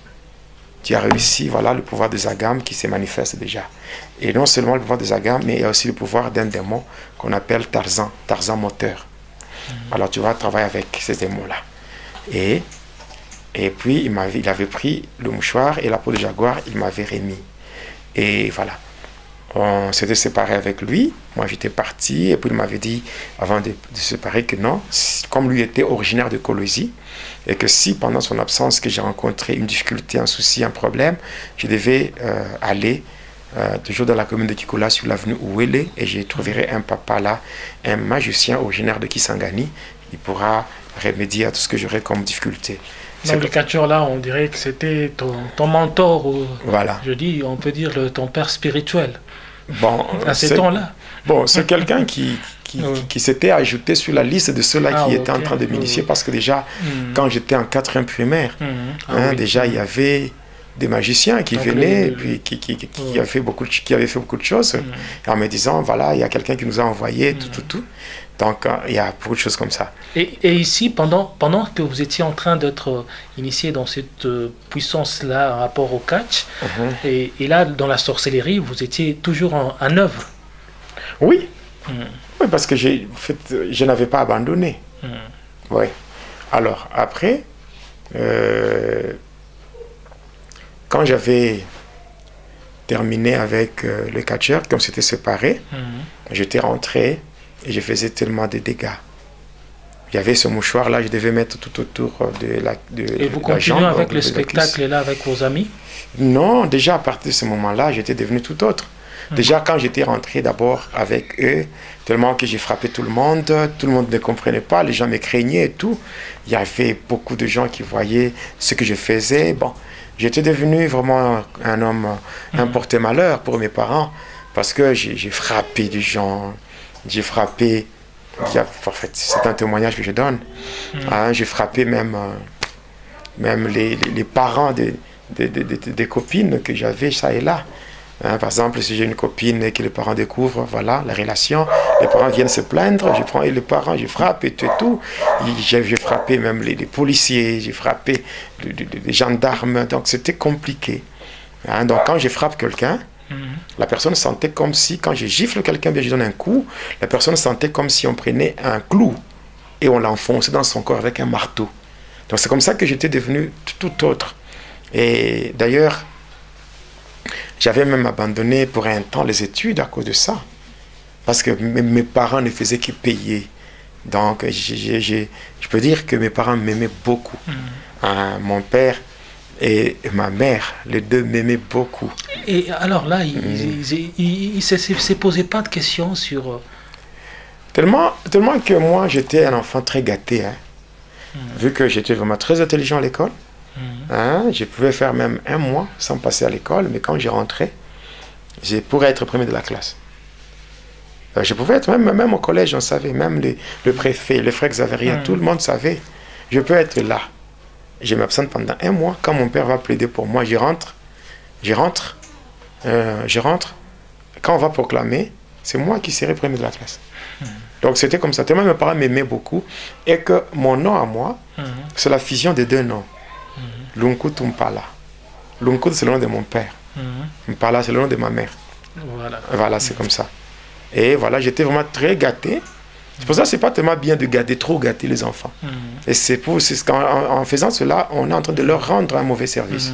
Tu as réussi, voilà le pouvoir des agames qui se manifeste déjà. Et non seulement le pouvoir des agames, mais il y a aussi le pouvoir d'un démon qu'on appelle Tarzan moteur. Alors tu vas travailler avec ces démons-là. Et puis il avait pris le mouchoir et la peau de jaguar, il m'avait remis. Et voilà. On s'était séparé avec lui. Moi, j'étais parti. Et puis, il m'avait dit, avant de se séparer, que non, comme lui était originaire de Kolwezi, et que si, pendant son absence, que j'ai rencontré une difficulté, un souci, un problème, je devais aller toujours dans la commune de Kikola, sur l'avenue Ouele, et je trouverai un papa là, un magicien originaire de Kisangani. Il pourra remédier à tout ce que j'aurais comme difficulté. Donc, le catcheur là, on dirait que c'était ton mentor, ou, voilà. On peut dire ton père spirituel. Bon, à ces temps-là. Bon, c'est quelqu'un qui s'était ajouté sur la liste de ceux-là qui étaient en train de m'initier, parce que déjà, quand j'étais en 4e primaire, déjà, il y avait des magiciens qui venaient, puis qui avaient fait beaucoup de choses, en me disant, voilà, il y a quelqu'un qui nous a envoyé, tout. Donc, il y a beaucoup de choses comme ça. Et ici, pendant que vous étiez en train d'être initié dans cette puissance-là en rapport au catch, et là, dans la sorcellerie, vous étiez toujours en œuvre. Oui. Oui, parce que je n'avais pas abandonné. Oui. Alors, après, quand j'avais terminé avec le catcheur, qu'on s'était séparés, j'étais rentré et je faisais tellement de dégâts. Il y avait ce mouchoir-là, je devais mettre tout autour de la jambe. Et vous continuez avec le spectacle là avec vos amis? Non, déjà à partir de ce moment-là, j'étais devenu tout autre. Déjà quand j'étais rentré d'abord avec eux, tellement que j'ai frappé tout le monde ne comprenait pas, les gens me craignaient et tout. Il y avait beaucoup de gens qui voyaient ce que je faisais. Bon, j'étais devenu vraiment un homme, un porte-malheur pour mes parents, parce que j'ai frappé des gens, j'ai frappé, en fait, c'est un témoignage que je donne, j'ai frappé même les parents des copines que j'avais ça et là. Par exemple, si j'ai une copine et que les parents découvrent, voilà, la relation, les parents viennent se plaindre, je prends les parents, je frappe et tout. J'ai frappé même les policiers, j'ai frappé les gendarmes, donc c'était compliqué. Donc quand je frappe quelqu'un, la personne sentait comme si, quand je gifle quelqu'un, bien je donne un coup, la personne sentait comme si on prenait un clou et on l'enfonçait dans son corps avec un marteau. Donc c'est comme ça que j'étais devenu tout autre. Et d'ailleurs, j'avais même abandonné pour un temps les études à cause de ça. Parce que mes parents ne faisaient que payer. Donc, je peux dire que mes parents m'aimaient beaucoup. Mon père et ma mère, les deux m'aimaient beaucoup. Et alors là, ils ne se posaient pas de questions sur... Tellement que moi, j'étais un enfant très gâté. Vu que j'étais vraiment très intelligent à l'école. Je pouvais faire même un mois sans passer à l'école, mais quand j'ai rentré, je pourrais être premier de la classe. Je pouvais être même au collège, on savait, même le préfet, le frère Xaverien, tout le monde savait. Je peux être là. Je m'absente pendant un mois. Quand mon père va plaider pour moi, je rentre. Quand on va proclamer, c'est moi qui serai premier de la classe. Donc c'était comme ça. Tellement mes parents m'aimaient beaucoup. Et que mon nom à moi, c'est la fusion des deux noms. Lunkut Mpala. Lunkut, c'est le nom de mon père. Mpala, c'est le nom de ma mère. Voilà, c'est comme ça. Et voilà, j'étais vraiment très gâté. C'est pour ça que ce n'est pas tellement bien de trop gâter les enfants. Et en faisant cela, on est en train de leur rendre un mauvais service.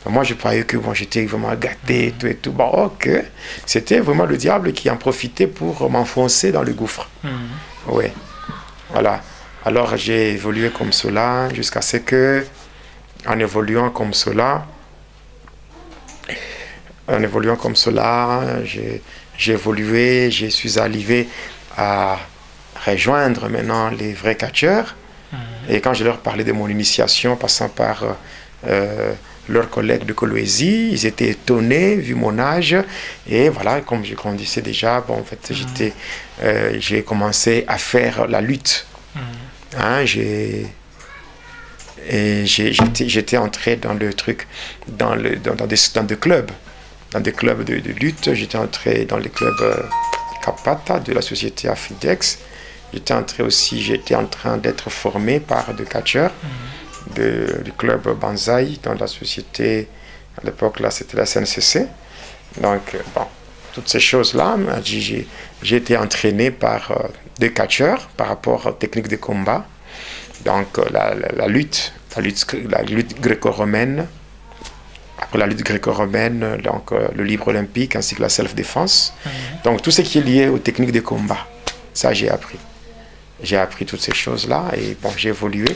Moi, je croyais que j'étais vraiment gâté, tout et tout. Bon, ok. C'était vraiment le diable qui en profitait pour m'enfoncer dans le gouffre. Oui. Voilà. Alors, j'ai évolué comme cela jusqu'à ce que, en évoluant comme cela, j'ai évolué, je suis arrivé à rejoindre maintenant les vrais catcheurs. Et quand je leur parlais de mon initiation, passant par leurs collègues de Kolwezi, ils étaient étonnés vu mon âge. Et voilà, comme je grandissais déjà, en fait, j'ai commencé à faire la lutte. J'étais entré dans le truc, dans des clubs. Dans des clubs de lutte. J'étais entré dans les clubs Kapata de la société Afidex. J'étais en train d'être formé par des catcheurs du club Banzai dans la société, à l'époque là c'était la SNCC. Donc toutes ces choses-là. J'ai été entraîné par des catcheurs par rapport aux techniques de combat. Donc la lutte gréco-romaine. Après la lutte gréco-romaine, donc le libre olympique ainsi que la self-défense. Donc tout ce qui est lié aux techniques de combat, ça j'ai appris. J'ai appris toutes ces choses-là et bon, j'ai évolué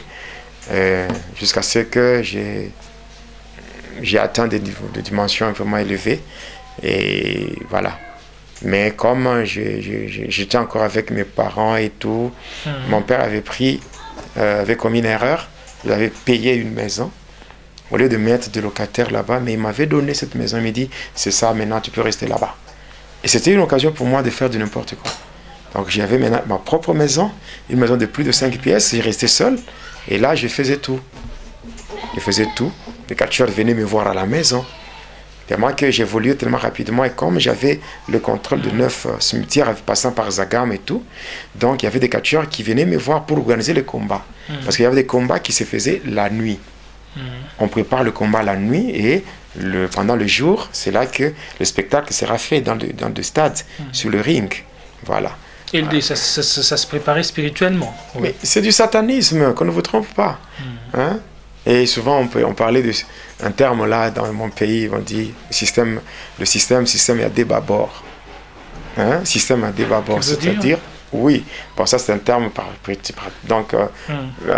jusqu'à ce que j'ai atteint des niveaux de dimensions vraiment élevées. Et voilà. Mais comme j'étais encore avec mes parents et tout, mon père avait commis une erreur. Il avait payé une maison au lieu de mettre des locataires là-bas, mais il m'avait donné cette maison. Il m'a dit, c'est ça, maintenant tu peux rester là-bas. Et c'était une occasion pour moi de faire du n'importe quoi. Donc j'avais maintenant ma propre maison, une maison de plus de 5 pièces, j'ai resté seul, et là je faisais tout. Je faisais tout. Les catcheurs venaient me voir à la maison. Tellement que j'évoluais tellement rapidement, et comme j'avais le contrôle de 9 cimetières passant par Zagam et tout, donc il y avait des catcheurs qui venaient me voir pour organiser les combats. Parce qu'il y avait des combats qui se faisaient la nuit. On prépare le combat la nuit et pendant le jour, c'est là que le spectacle sera fait dans le stade, sur le ring. Voilà. Et ça se préparait spirituellement. Oui. Mais c'est du satanisme, qu'on ne vous trompe pas. Hein? Et souvent, on parlait d'un terme là, dans mon pays, on dit le système, il y a des bâbords. Hein? Système à des bâbords, c'est-à-dire, oui, bon, ça c'est un terme donc,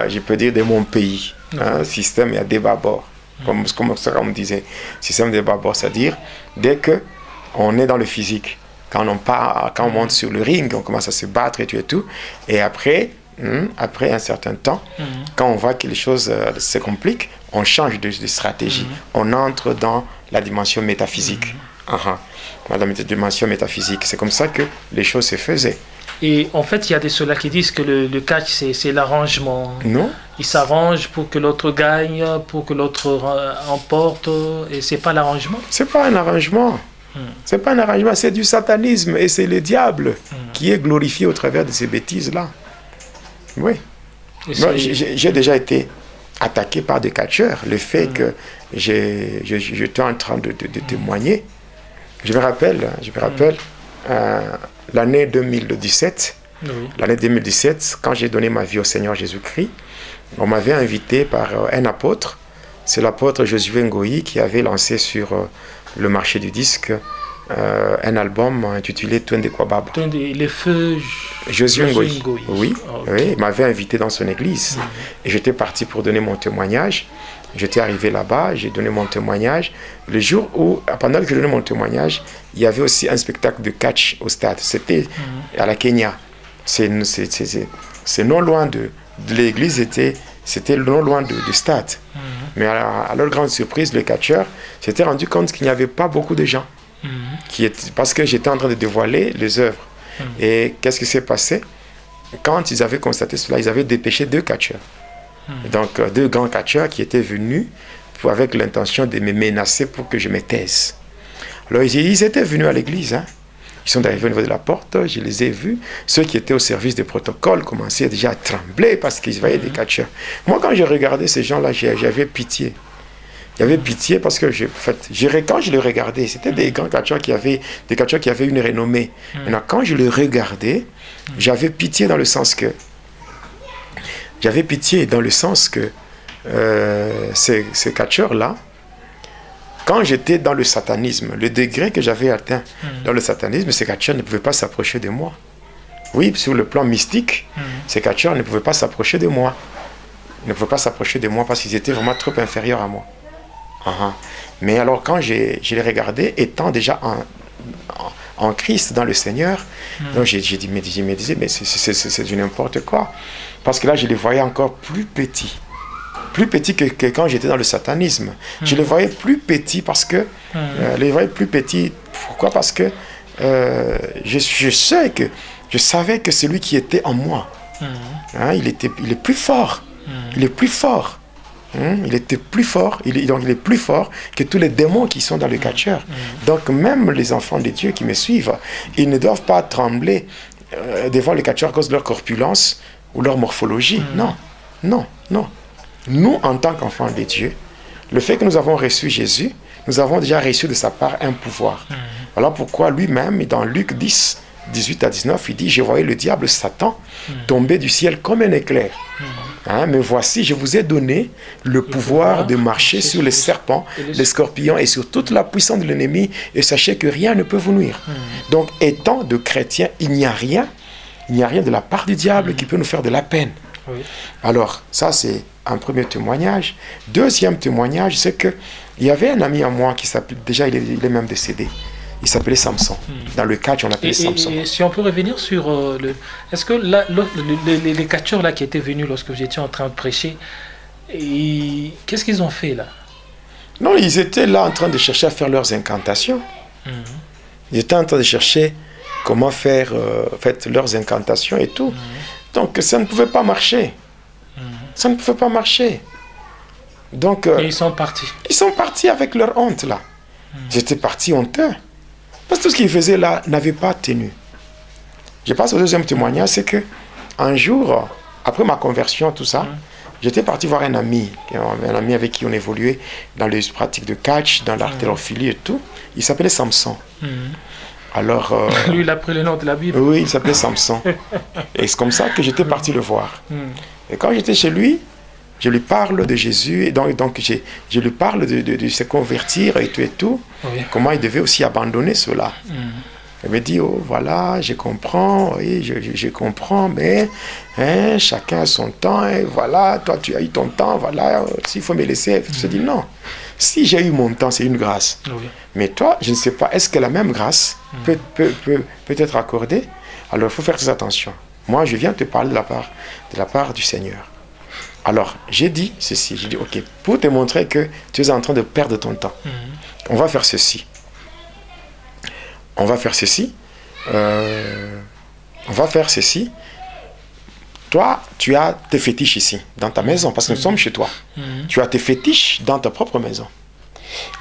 je peux dire de mon pays. Hein? Système, il y a des bâbords. Comme ça, on disait, système des bâbords, c'est-à-dire, dès qu'on est dans le physique, quand on monte sur le ring, on commence à se battre et tout. Et après un certain temps, quand on voit que les choses se compliquent, on change de stratégie. On entre dans la dimension métaphysique. Dans la dimension métaphysique. C'est comme ça que les choses se faisaient. Et en fait, il y a des ceux-là qui disent que le catch, c'est l'arrangement. Non. Ils s'arrangent pour que l'autre gagne, pour que l'autre emporte. Et c'est pas l'arrangement. C'est pas un arrangement. C'est pas un arrangement, c'est du satanisme et c'est le diable qui est glorifié au travers de ces bêtises-là. Oui. Moi, j'ai déjà été attaqué par des catcheurs. Le fait que j'étais en train de témoigner. Je me rappelle l'année 2017. Oui. L'année 2017, quand j'ai donné ma vie au Seigneur Jésus-Christ, on m'avait invité par un apôtre. C'est l'apôtre Josué Ngoyi qui avait lancé sur le marché du disque un album intitulé Twende Kwababa. Les feux Josué Ngoyi. Oui, okay. Oui, il m'avait invité dans son église. Et j'étais parti pour donner mon témoignage. J'étais arrivé là-bas, j'ai donné mon témoignage. Le jour où, pendant que je donnais mon témoignage, il y avait aussi un spectacle de catch au stade. C'était à la Kenya. C'est non loin de l'église, c'était non loin du stade. Mais à leur grande surprise, le catcheur s'était rendu compte qu'il n'y avait pas beaucoup de gens. Parce que j'étais en train de dévoiler les œuvres. Et qu'est-ce qui s'est passé? Quand ils avaient constaté cela, ils avaient dépêché 2 catcheurs. Donc 2 grands catcheurs qui étaient venus avec l'intention de me menacer pour que je me taise. Alors ils étaient venus à l'église. Hein. Ils sont arrivés au niveau de la porte, je les ai vus. Ceux qui étaient au service des protocoles commençaient déjà à trembler parce qu'ils voyaient des catcheurs. Moi, quand je regardais ces gens-là, j'avais pitié. J'avais pitié parce que quand je les regardais, c'était des grands catcheurs qui avaient une renommée. Maintenant, quand je les regardais, j'avais pitié dans le sens que ces catcheurs-là, quand j'étais dans le satanisme, le degré que j'avais atteint dans le satanisme, ces catcheurs ne pouvaient pas s'approcher de moi. Oui, sur le plan mystique, ces catcheurs ne pouvaient pas s'approcher de moi. Ils ne pouvaient pas s'approcher de moi parce qu'ils étaient vraiment trop inférieurs à moi. Mais alors quand je les regardais, étant déjà en Christ, dans le Seigneur, donc je me disais, mais c'est du n'importe quoi. Parce que là, je les voyais encore plus petits. Plus petits que quand j'étais dans le satanisme. Je les voyais plus petits parce que... Pourquoi? Parce que je savais que celui qui était en moi, il est plus fort. Il est plus fort. Il était plus fort, donc il est plus fort que tous les démons qui sont dans le catcheur. Donc même les enfants de Dieu qui me suivent, ils ne doivent pas trembler devant le catcheur à cause de leur corpulence ou leur morphologie. Non. Nous, en tant qu'enfants de Dieu, le fait que nous avons reçu Jésus nous avons déjà reçu de sa part un pouvoir. Voilà pourquoi lui-même, dans Luc 10, 18 à 19, il dit, j'ai voyé le diable Satan tomber du ciel comme un éclair. Hein, mais voici, je vous ai donné le pouvoir de marcher sur les serpents, les scorpions et sur toute la puissance de l'ennemi, et sachez que rien ne peut vous nuire. Donc, étant de chrétiens, il n'y a rien de la part du diable qui peut nous faire de la peine. Oui. Alors, ça c'est un premier témoignage. Deuxième témoignage, c'est que il y avait un ami à moi qui s'appelait, déjà il est même décédé, il s'appelait Samson. Dans le catch, on l'appelait Samson. Et si on peut revenir sur est-ce que les catcheurs là qui étaient venus lorsque vous étiez en train de prêcher, qu'est-ce qu'ils ont fait là? Non, ils étaient là en train de chercher à faire leurs incantations. Ils étaient en train de chercher comment faire leurs incantations et tout. Donc ça ne pouvait pas marcher. Ça ne pouvait pas marcher. Donc, et ils sont partis. Ils sont partis avec leur honte là. J'étais parti honteux. Parce que tout ce qu'ils faisaient là n'avait pas tenu. Je passe au deuxième témoignage, c'est que un jour, après ma conversion, tout ça, j'étais parti voir un ami avec qui on évoluait dans les pratiques de catch, dans l'artérophilie et tout. Il s'appelait Samson. Alors, lui, il a pris le nom de la Bible. Oui, il s'appelait Samson. Et c'est comme ça que j'étais parti le voir. Et quand j'étais chez lui, je lui parle de Jésus, et donc je lui parle de se convertir et tout, oui. Comment il devait aussi abandonner cela. Il me dit, oh voilà, je comprends, oui, je comprends, mais hein, chacun a son temps, et voilà, toi tu as eu ton temps, voilà, s'il faut me laisser, je dis non. Si j'ai eu mon temps, c'est une grâce. Oui. Mais toi, je ne sais pas, est-ce que la même grâce peut être accordée? Alors, il faut faire très attention. Moi, je viens te parler de la part du Seigneur. Alors, j'ai dit ceci. J'ai dit, ok, pour te montrer que tu es en train de perdre ton temps, on va faire ceci. On va faire ceci. On va faire ceci. Toi, tu as tes fétiches ici, dans ta maison, parce que nous sommes chez toi. Tu as tes fétiches dans ta propre maison.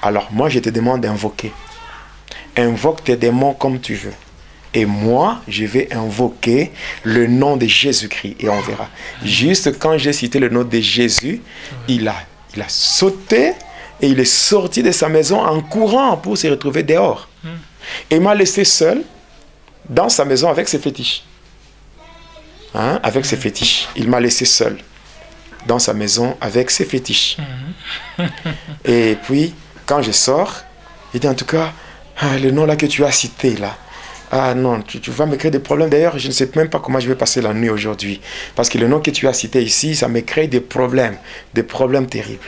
Alors, moi, je te demande d'invoquer. Invoque tes démons comme tu veux. Et moi, je vais invoquer le nom de Jésus-Christ. Et on verra. Juste quand j'ai cité le nom de Jésus, il a sauté et il est sorti de sa maison en courant pour se retrouver dehors. Et il m'a laissé seul dans sa maison avec ses fétiches. Hein, avec ses fétiches. Il m'a laissé seul dans sa maison avec ses fétiches. Et puis, quand je sors, il dit en tout cas, le nom là que tu as cité là, ah non, tu vas me créer des problèmes. D'ailleurs, je ne sais même pas comment je vais passer la nuit aujourd'hui. Parce que le nom que tu as cité ici, ça me crée des problèmes terribles.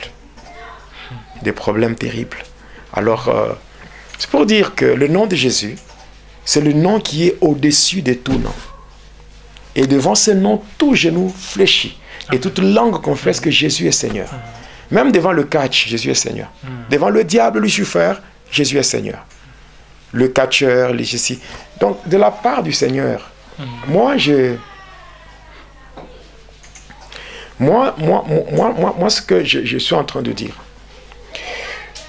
Des problèmes terribles. Alors, c'est pour dire que le nom de Jésus, c'est le nom qui est au-dessus de tout nom. Et devant ce nom, tout genou fléchit. Et toute langue confesse que Jésus est Seigneur. Même devant le catch, Jésus est Seigneur. Devant le diable, Lucifer, Jésus est Seigneur. Le catcheur, les Jésus. Donc, de la part du Seigneur, moi, ce que je suis en train de dire.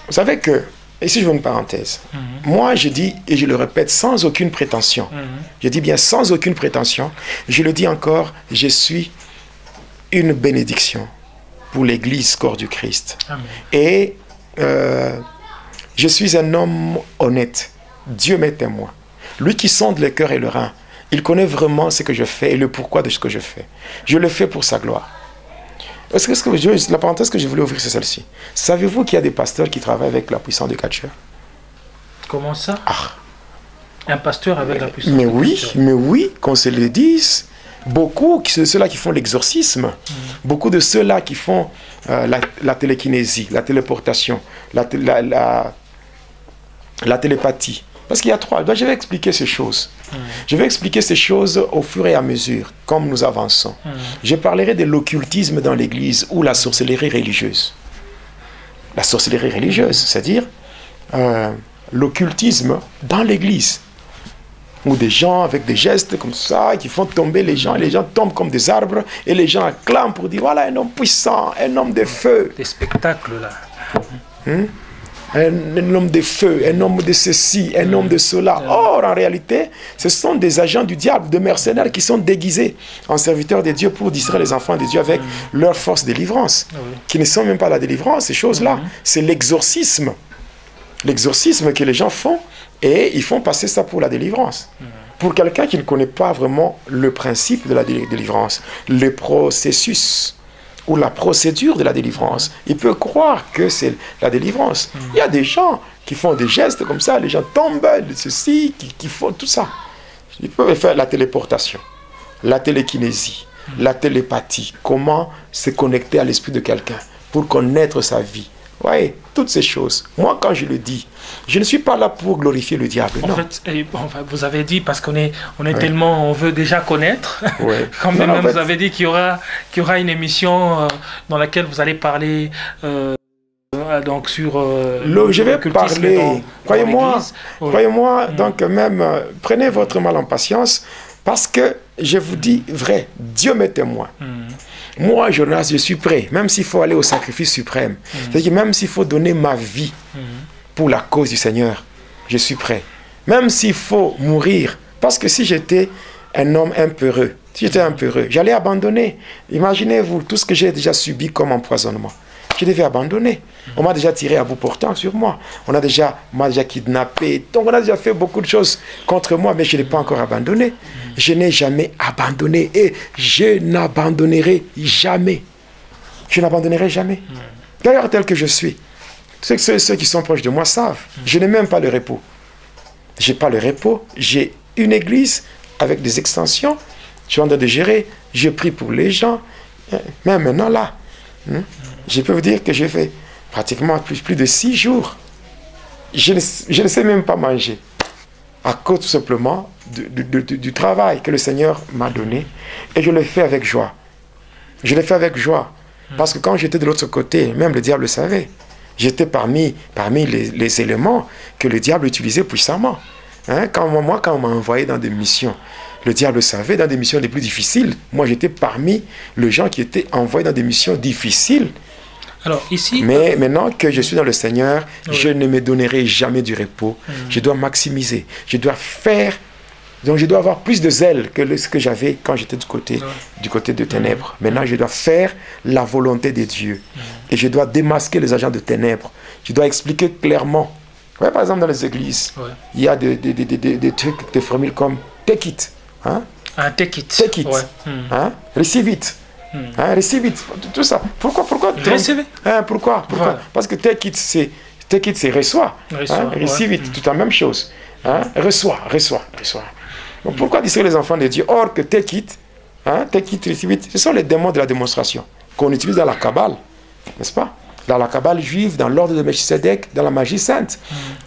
Vous savez que, ici je veux une parenthèse. Moi, je dis, et je le répète, sans aucune prétention. Je dis bien sans aucune prétention. Je le dis encore, je suis une bénédiction pour l'Église corps du Christ. Amen. Et je suis un homme honnête. Dieu m'est témoin. Lui qui sonde le cœur et le rein, il connaît vraiment ce que je fais et le pourquoi de ce que je fais. Je le fais pour sa gloire. La parenthèse que je voulais ouvrir, c'est celle-ci. Savez-vous qu'il y a des pasteurs qui travaillent avec la puissance de catcheur? Comment ça? Un pasteur avec la puissance de catcheur? Mais oui, qu'on se le dise. Beaucoup de ceux-là qui font l'exorcisme, beaucoup de ceux-là qui font la télékinésie, la téléportation, la télépathie. Parce qu'il y a trois. Je vais expliquer ces choses. Je vais expliquer ces choses au fur et à mesure, comme nous avançons. Je parlerai de l'occultisme dans l'Église ou la sorcellerie religieuse. La sorcellerie religieuse, c'est-à-dire l'occultisme dans l'Église. Ou des gens avec des gestes comme ça, qui font tomber les gens tombent comme des arbres, et les gens acclament pour dire, voilà un homme puissant, un homme de feu. Des spectacles là. Un homme de feu, un homme de ceci, un homme de cela. Or, en réalité, ce sont des agents du diable, de mercenaires qui sont déguisés en serviteurs de Dieu pour distraire les enfants de Dieu avec leur force de délivrance, qui ne sont même pas la délivrance, ces choses-là. C'est l'exorcisme. l'exorcisme que les gens font, et ils font passer ça pour la délivrance. Pour quelqu'un qui ne connaît pas vraiment le principe de la délivrance, le processus ou la procédure de la délivrance, il peut croire que c'est la délivrance. Il y a des gens qui font des gestes comme ça, les gens tombent, ceci, qui font tout ça. Ils peuvent faire la téléportation, la télékinésie, la télépathie, comment se connecter à l'esprit de quelqu'un pour connaître sa vie. Vous voyez, toutes ces choses. Moi, quand je le dis, je ne suis pas là pour glorifier le diable. En non. fait, vous avez dit, parce qu'on est tellement, on veut déjà connaître, quand même, non, vous avez dit qu'il y aura une émission dans laquelle vous allez parler donc sur je vais parler, croyez-moi, donc même, prenez votre mal en patience, parce que je vous dis vrai, Dieu m'est témoin. Moi, Jonas, je suis prêt, même s'il faut aller au sacrifice suprême. C'est-à-dire même s'il faut donner ma vie pour la cause du Seigneur, je suis prêt. Même s'il faut mourir, parce que si j'étais un homme impeureux, j'allais abandonner. Imaginez-vous tout ce que j'ai déjà subi comme empoisonnement. Je devais abandonner. On m'a déjà tiré à bout portant sur moi. On m'a déjà kidnappé. Donc on a déjà fait beaucoup de choses contre moi, mais je n'ai pas encore abandonné. Je n'ai jamais abandonné et je n'abandonnerai jamais. Je n'abandonnerai jamais. D'ailleurs, tel que je suis, ceux qui sont proches de moi savent. Je n'ai même pas le repos. Je n'ai pas le repos. J'ai une église avec des extensions. Je suis en train de gérer. Je prie pour les gens. Mais maintenant, là, je peux vous dire que j'ai fait pratiquement plus de 6 jours. Je ne sais même pas manger. À cause tout simplement du travail que le Seigneur m'a donné. Et je le fais avec joie. Je le fais avec joie. Parce que quand j'étais de l'autre côté, même le diable le savait. J'étais parmi les éléments que le diable utilisait puissamment. Quand on m'a envoyé dans des missions, le diable savait, dans des missions les plus difficiles. Moi, j'étais parmi les gens qui étaient envoyés dans des missions difficiles. Alors, ici, mais maintenant que je suis dans le Seigneur, je ne me donnerai jamais du repos. Je dois maximiser. Je dois faire. Donc, je dois avoir plus de zèle que ce que j'avais quand j'étais du côté de ténèbres. Maintenant, je dois faire la volonté de Dieu. Et je dois démasquer les agents de ténèbres. Je dois expliquer clairement. Ouais, par exemple, dans les églises, il y a des trucs, des formules comme take it. Take it. Take it. Receive it. Receive it. Tout ça. Pourquoi Receive. Pourquoi Parce que take it, c'est reçoit. Receive it, tout la même chose. Reçoit. Donc, pourquoi distraire les enfants de Dieu? Or que take it, receive it, ce sont les démons de la démonstration qu'on utilise dans la Kabbale, n'est-ce pas? Dans la Kabbale juive, dans l'ordre de Melchisedec, dans la magie sainte.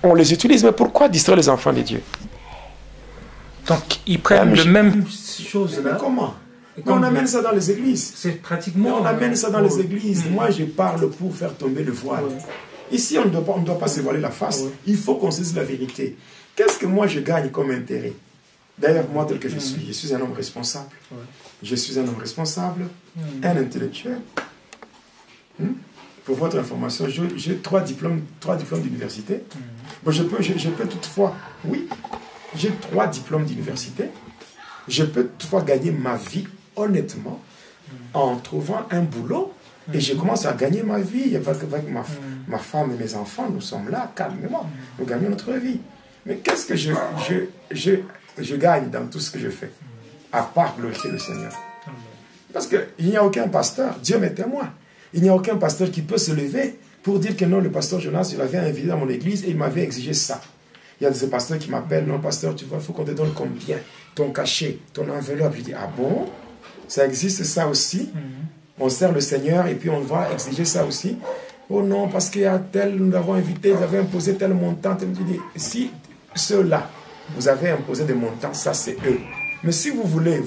On les utilise, mais pourquoi distraire les enfants de Dieu? Donc, ils prennent le même chose là. Mais comment? On amène ça dans les églises. C'est pratiquement... On amène ça dans les églises. Moi, je parle pour faire tomber le voile. Ici, on ne doit pas se voiler la face. Il faut qu'on se dise la vérité. Qu'est-ce que moi, je gagne comme intérêt? D'ailleurs, moi, tel que je suis un homme responsable. Je suis un homme responsable, un intellectuel. Pour votre information, j'ai 3 diplômes d'université. Bon, je peux toutefois, j'ai 3 diplômes d'université. Je peux toutefois gagner ma vie honnêtement en trouvant un boulot. Et je commence à gagner ma vie avec ma femme et mes enfants. Nous sommes là, calmement. Nous gagnons notre vie. Mais qu'est-ce que je gagne dans tout ce que je fais? À part glorifier le Seigneur. Parce qu'il n'y a aucun pasteur, Dieu m'est témoin. Il n'y a aucun pasteur qui peut se lever pour dire que non, le pasteur Jonas, je l'avais invité dans mon église et il m'avait exigé ça. Il y a des pasteurs qui m'appellent, non pasteur, tu vois, il faut qu'on te donne combien? Ton cachet, ton enveloppe. Je dis, ah bon? Ça existe ça aussi? On sert le Seigneur et puis on va exiger ça aussi? Oh non, parce qu'il y a tel, nous l'avons invité, vous avez imposé tel montant. Je dis, si ceux-là, vous avez imposé des montants, ça c'est eux. Mais si vous voulez,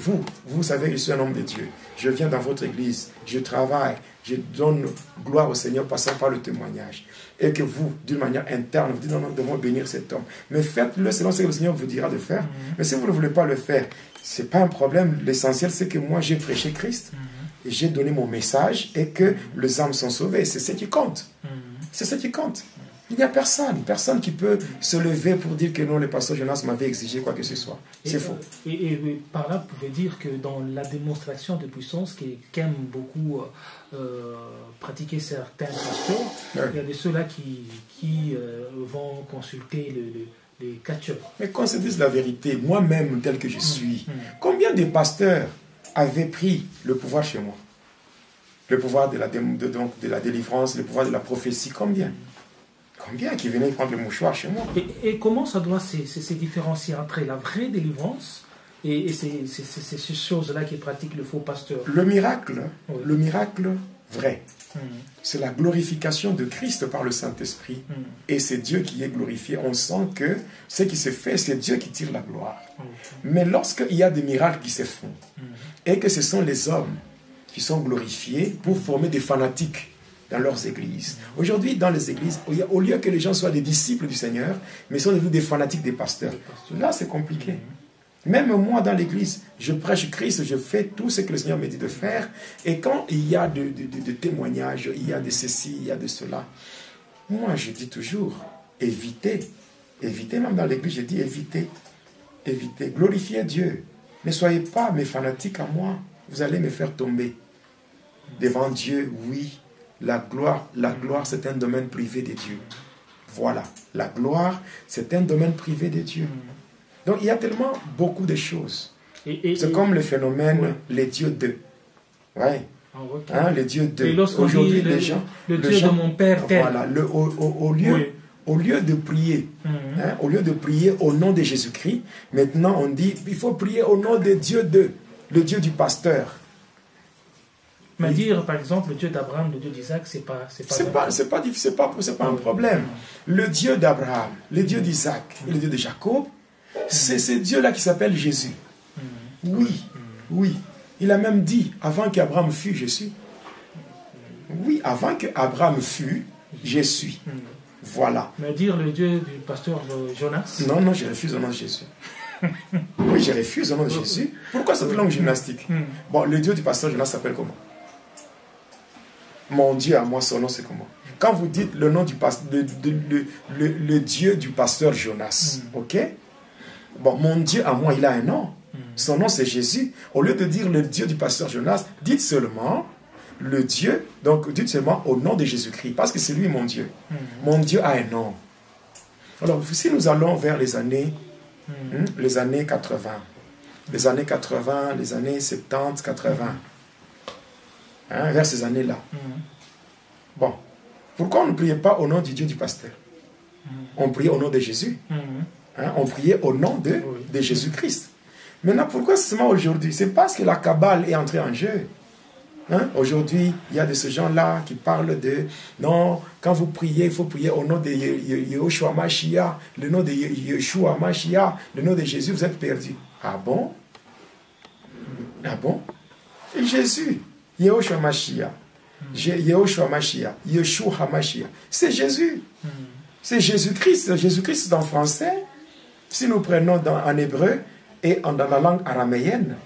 vous savez, je suis un homme de Dieu. Je viens dans votre église, je travaille, je donne gloire au Seigneur passant par le témoignage. Et que vous, d'une manière interne, vous dites non, nous devons bénir cet homme. Mais faites-le selon ce que le Seigneur vous dira de faire. Mais si vous ne voulez pas le faire, ce n'est pas un problème. L'essentiel, c'est que moi, j'ai prêché Christ. Et j'ai donné mon message et que les âmes sont sauvées. C'est ce qui compte. C'est ce qui compte. Il n'y a personne qui peut se lever pour dire que non, le pasteur Jonas m'avait exigé quoi que ce soit. C'est faux. Et par là, vous pouvez dire que dans la démonstration de puissance qu'aiment beaucoup pratiquer certains pasteurs, il y a de ceux-là qui vont consulter les catcheurs. Mais qu'on se dise la vérité, moi-même tel que je suis, combien de pasteurs avaient pris le pouvoir chez moi? Le pouvoir de la délivrance, le pouvoir de la prophétie, combien? Combien qui venaient prendre le mouchoir chez moi? Et comment ça doit se différencier entre la vraie délivrance et ces choses-là qui pratiquent le faux pasteur? Le miracle vrai, c'est la glorification de Christ par le Saint-Esprit. Et c'est Dieu qui est glorifié. On sent que ce qui se fait, c'est Dieu qui tire la gloire. Mais lorsqu'il y a des miracles qui se font, et que ce sont les hommes qui sont glorifiés pour former des fanatiques dans leurs églises. Aujourd'hui, dans les églises, au lieu que les gens soient des disciples du Seigneur, mais sont devenus des fanatiques des pasteurs. Là, c'est compliqué. Même moi, dans l'église, je prêche Christ, je fais tout ce que le Seigneur me dit de faire. Et quand il y a de témoignages, il y a de ceci, il y a de cela, moi, je dis toujours, évitez. Évitez, même dans l'église, je dis évitez. Évitez. Glorifiez Dieu. Ne soyez pas mes fanatiques à moi. Vous allez me faire tomber. Devant Dieu, oui. La gloire, c'est un domaine privé de Dieu. Voilà. La gloire, c'est un domaine privé de Dieu. Donc, il y a tellement beaucoup de choses. C'est comme le phénomène, les dieux d'eux. Ouais. Les dieux d'eux. Aujourd'hui, les gens... Le Dieu de mon Père tel. Voilà. Au lieu de prier, au lieu de prier au nom de Jésus-Christ, maintenant on dit, il faut prier au nom de Dieu d'eux, le Dieu du pasteur. Mais dire, par exemple, le Dieu d'Abraham, le Dieu d'Isaac, c'est pas un problème. Le Dieu d'Abraham, le Dieu d'Isaac et le Dieu de Jacob, c'est ce Dieu-là qui s'appelle Jésus. Oui. Il a même dit, avant qu'Abraham fût, je suis. Oui, avant qu'Abraham fût, je suis. Voilà. Mais dire le Dieu du pasteur Jonas? Non, je refuse au nom de Jésus. Oui, je refuse au nom de Jésus. Pourquoi cette langue gymnastique? Bon, le Dieu du pasteur Jonas s'appelle comment? Mon Dieu à moi, son nom c'est comment? Quand vous dites le nom du pasteur, le Dieu du pasteur Jonas, ok? Bon, mon Dieu à moi, il a un nom. Son nom c'est Jésus. Au lieu de dire le Dieu du pasteur Jonas, dites seulement le Dieu, donc dites seulement au nom de Jésus-Christ, parce que c'est lui mon Dieu. Mon Dieu a un nom. Alors, si nous allons vers les années 80, les années 80, les années 70, 80, vers ces années-là. Bon, pourquoi on ne priait pas au nom du Dieu du pasteur? On priait au nom de Jésus. On priait au nom de Jésus-Christ. Maintenant, pourquoi seulement aujourd'hui? C'est parce que la Kabbale est entrée en jeu. Aujourd'hui, il y a de ces gens-là qui parlent de non, quand vous priez, il faut prier au nom de Yeshua Mashiach, le nom de Yeshua Mashiach, le nom de Jésus, vous êtes perdus. Ah bon? Ah bon? Et Jésus, Yeshua Mashiach, Yeshua Mashiach, Yeshua Mashiach, c'est Jésus. C'est Jésus-Christ. Jésus-Christ c'est en français. Si nous prenons en hébreu et dans la langue araméenne,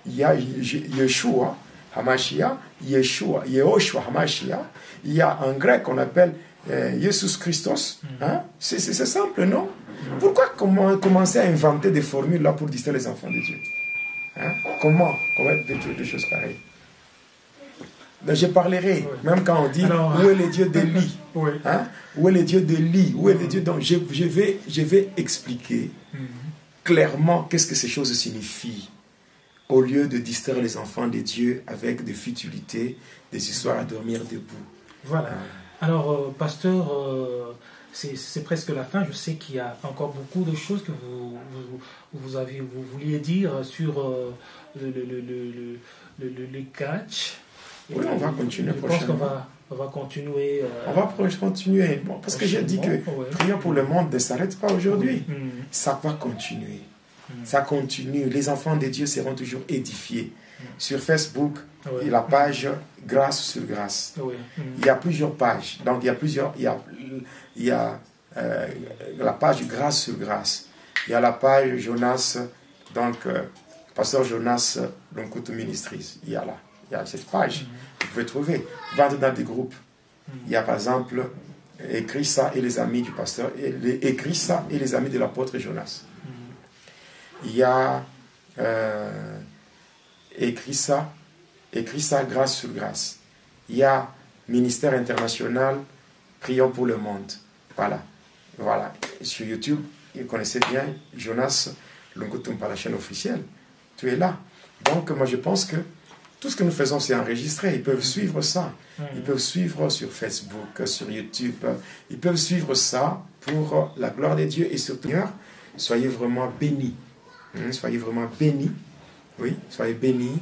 il y a Yeshua Hamashiach, Yeshua Hamashiach. Il y a en grec qu'on appelle Jesus Christos. C'est simple, non? Pourquoi commencer à inventer des formules là pour distraire les enfants de Dieu? Comment des choses pareilles? Donc je parlerai, même quand on dit où est le Dieu d'Élie? Où est le Dieu d'Élie? Où est le Dieu? Donc je vais expliquer clairement qu'est-ce que ces choses signifient, au lieu de distraire les enfants de Dieu avec des futilités, des histoires à dormir debout. Voilà. Alors, pasteur, c'est presque la fin. Je sais qu'il y a encore beaucoup de choses que vous vouliez dire sur le catch. Oui, on va continuer prochainement. Je pense qu'on va continuer. On va continuer. Bon, parce que j'ai dit que prier pour le monde ne s'arrête pas aujourd'hui. Ça va continuer. Ça continue. Les enfants de Dieu seront toujours édifiés. Sur Facebook, il y a la page Grâce sur Grâce. Il y a plusieurs pages. Donc, il y a la page Grâce sur Grâce. Il y a la page Jonas, donc Pasteur Jonas Lonkutu Ministries. Il y a cette page. Vous pouvez trouver. Vendre dans des groupes. Il y a par exemple écrit ça et les amis du pasteur, écrit ça et les amis de l'apôtre Jonas. Il y a écrit ça grâce sur grâce. Il y a ministère international, prions pour le monde. Voilà. Et sur YouTube, vous connaissez bien Jonas Lonkutumpa, la chaîne officielle. Tu es là. Donc moi je pense que tout ce que nous faisons, c'est enregistré. Ils peuvent suivre ça. Ils peuvent suivre sur Facebook, sur YouTube. Ils peuvent suivre ça pour la gloire de Dieu. Et surtout, soyez vraiment bénis. Soyez vraiment bénis. Oui, soyez bénis.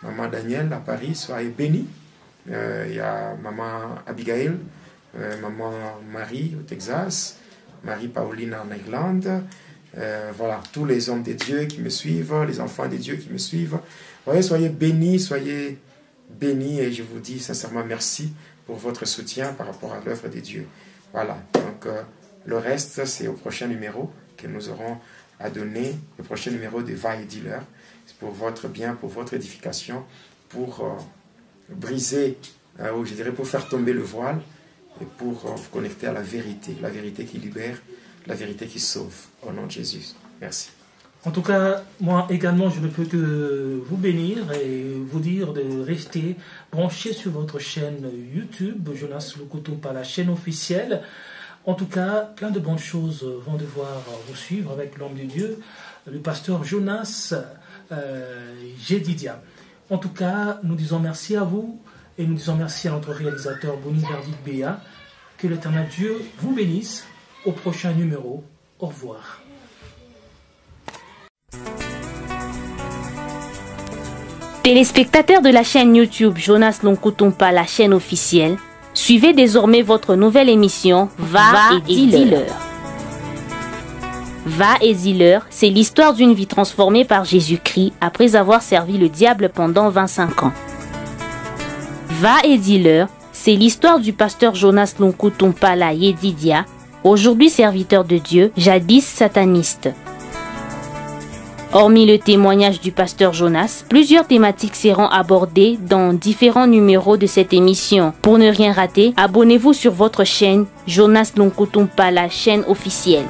Maman Daniel à Paris, soyez bénis. Il y a maman Abigail, maman Marie au Texas, Marie Pauline en Irlande. Voilà, tous les hommes de Dieu qui me suivent, les enfants de Dieu qui me suivent. Voyez, soyez bénis, et je vous dis sincèrement merci pour votre soutien par rapport à l'œuvre de Dieu. Voilà, donc le reste, c'est au prochain numéro que nous aurons à donner, le prochain numéro de Va et Dealer. C'est pour votre bien, pour votre édification, pour briser, ou je dirais pour faire tomber le voile et pour vous connecter à la vérité qui libère, la vérité qui sauve. Au nom de Jésus. Merci. En tout cas, moi également, je ne peux que vous bénir et vous dire de rester branchés sur votre chaîne YouTube, Jonas Lonkutumpa, la chaîne officielle. En tout cas, plein de bonnes choses vont devoir vous suivre avec l'homme de Dieu, le pasteur Jonas Jedidia. En tout cas, nous disons merci à vous et nous disons merci à notre réalisateur Boni Verdict Béa. Que l'Éternel Dieu vous bénisse. Au prochain numéro. Au revoir. Téléspectateurs de la chaîne YouTube Jonas Lonkutumpa, la chaîne officielle, suivez désormais votre nouvelle émission Va et Dealer. Va et Dealer, c'est l'histoire d'une vie transformée par Jésus-Christ après avoir servi le diable pendant 25 ans. Va et Dealer, c'est l'histoire du pasteur Jonas Lonkutumpa la Yedidia, aujourd'hui serviteur de Dieu, jadis sataniste. Hormis le témoignage du pasteur Jonas, plusieurs thématiques seront abordées dans différents numéros de cette émission. Pour ne rien rater, abonnez-vous sur votre chaîne Jonas Lonkutumpa, la chaîne officielle.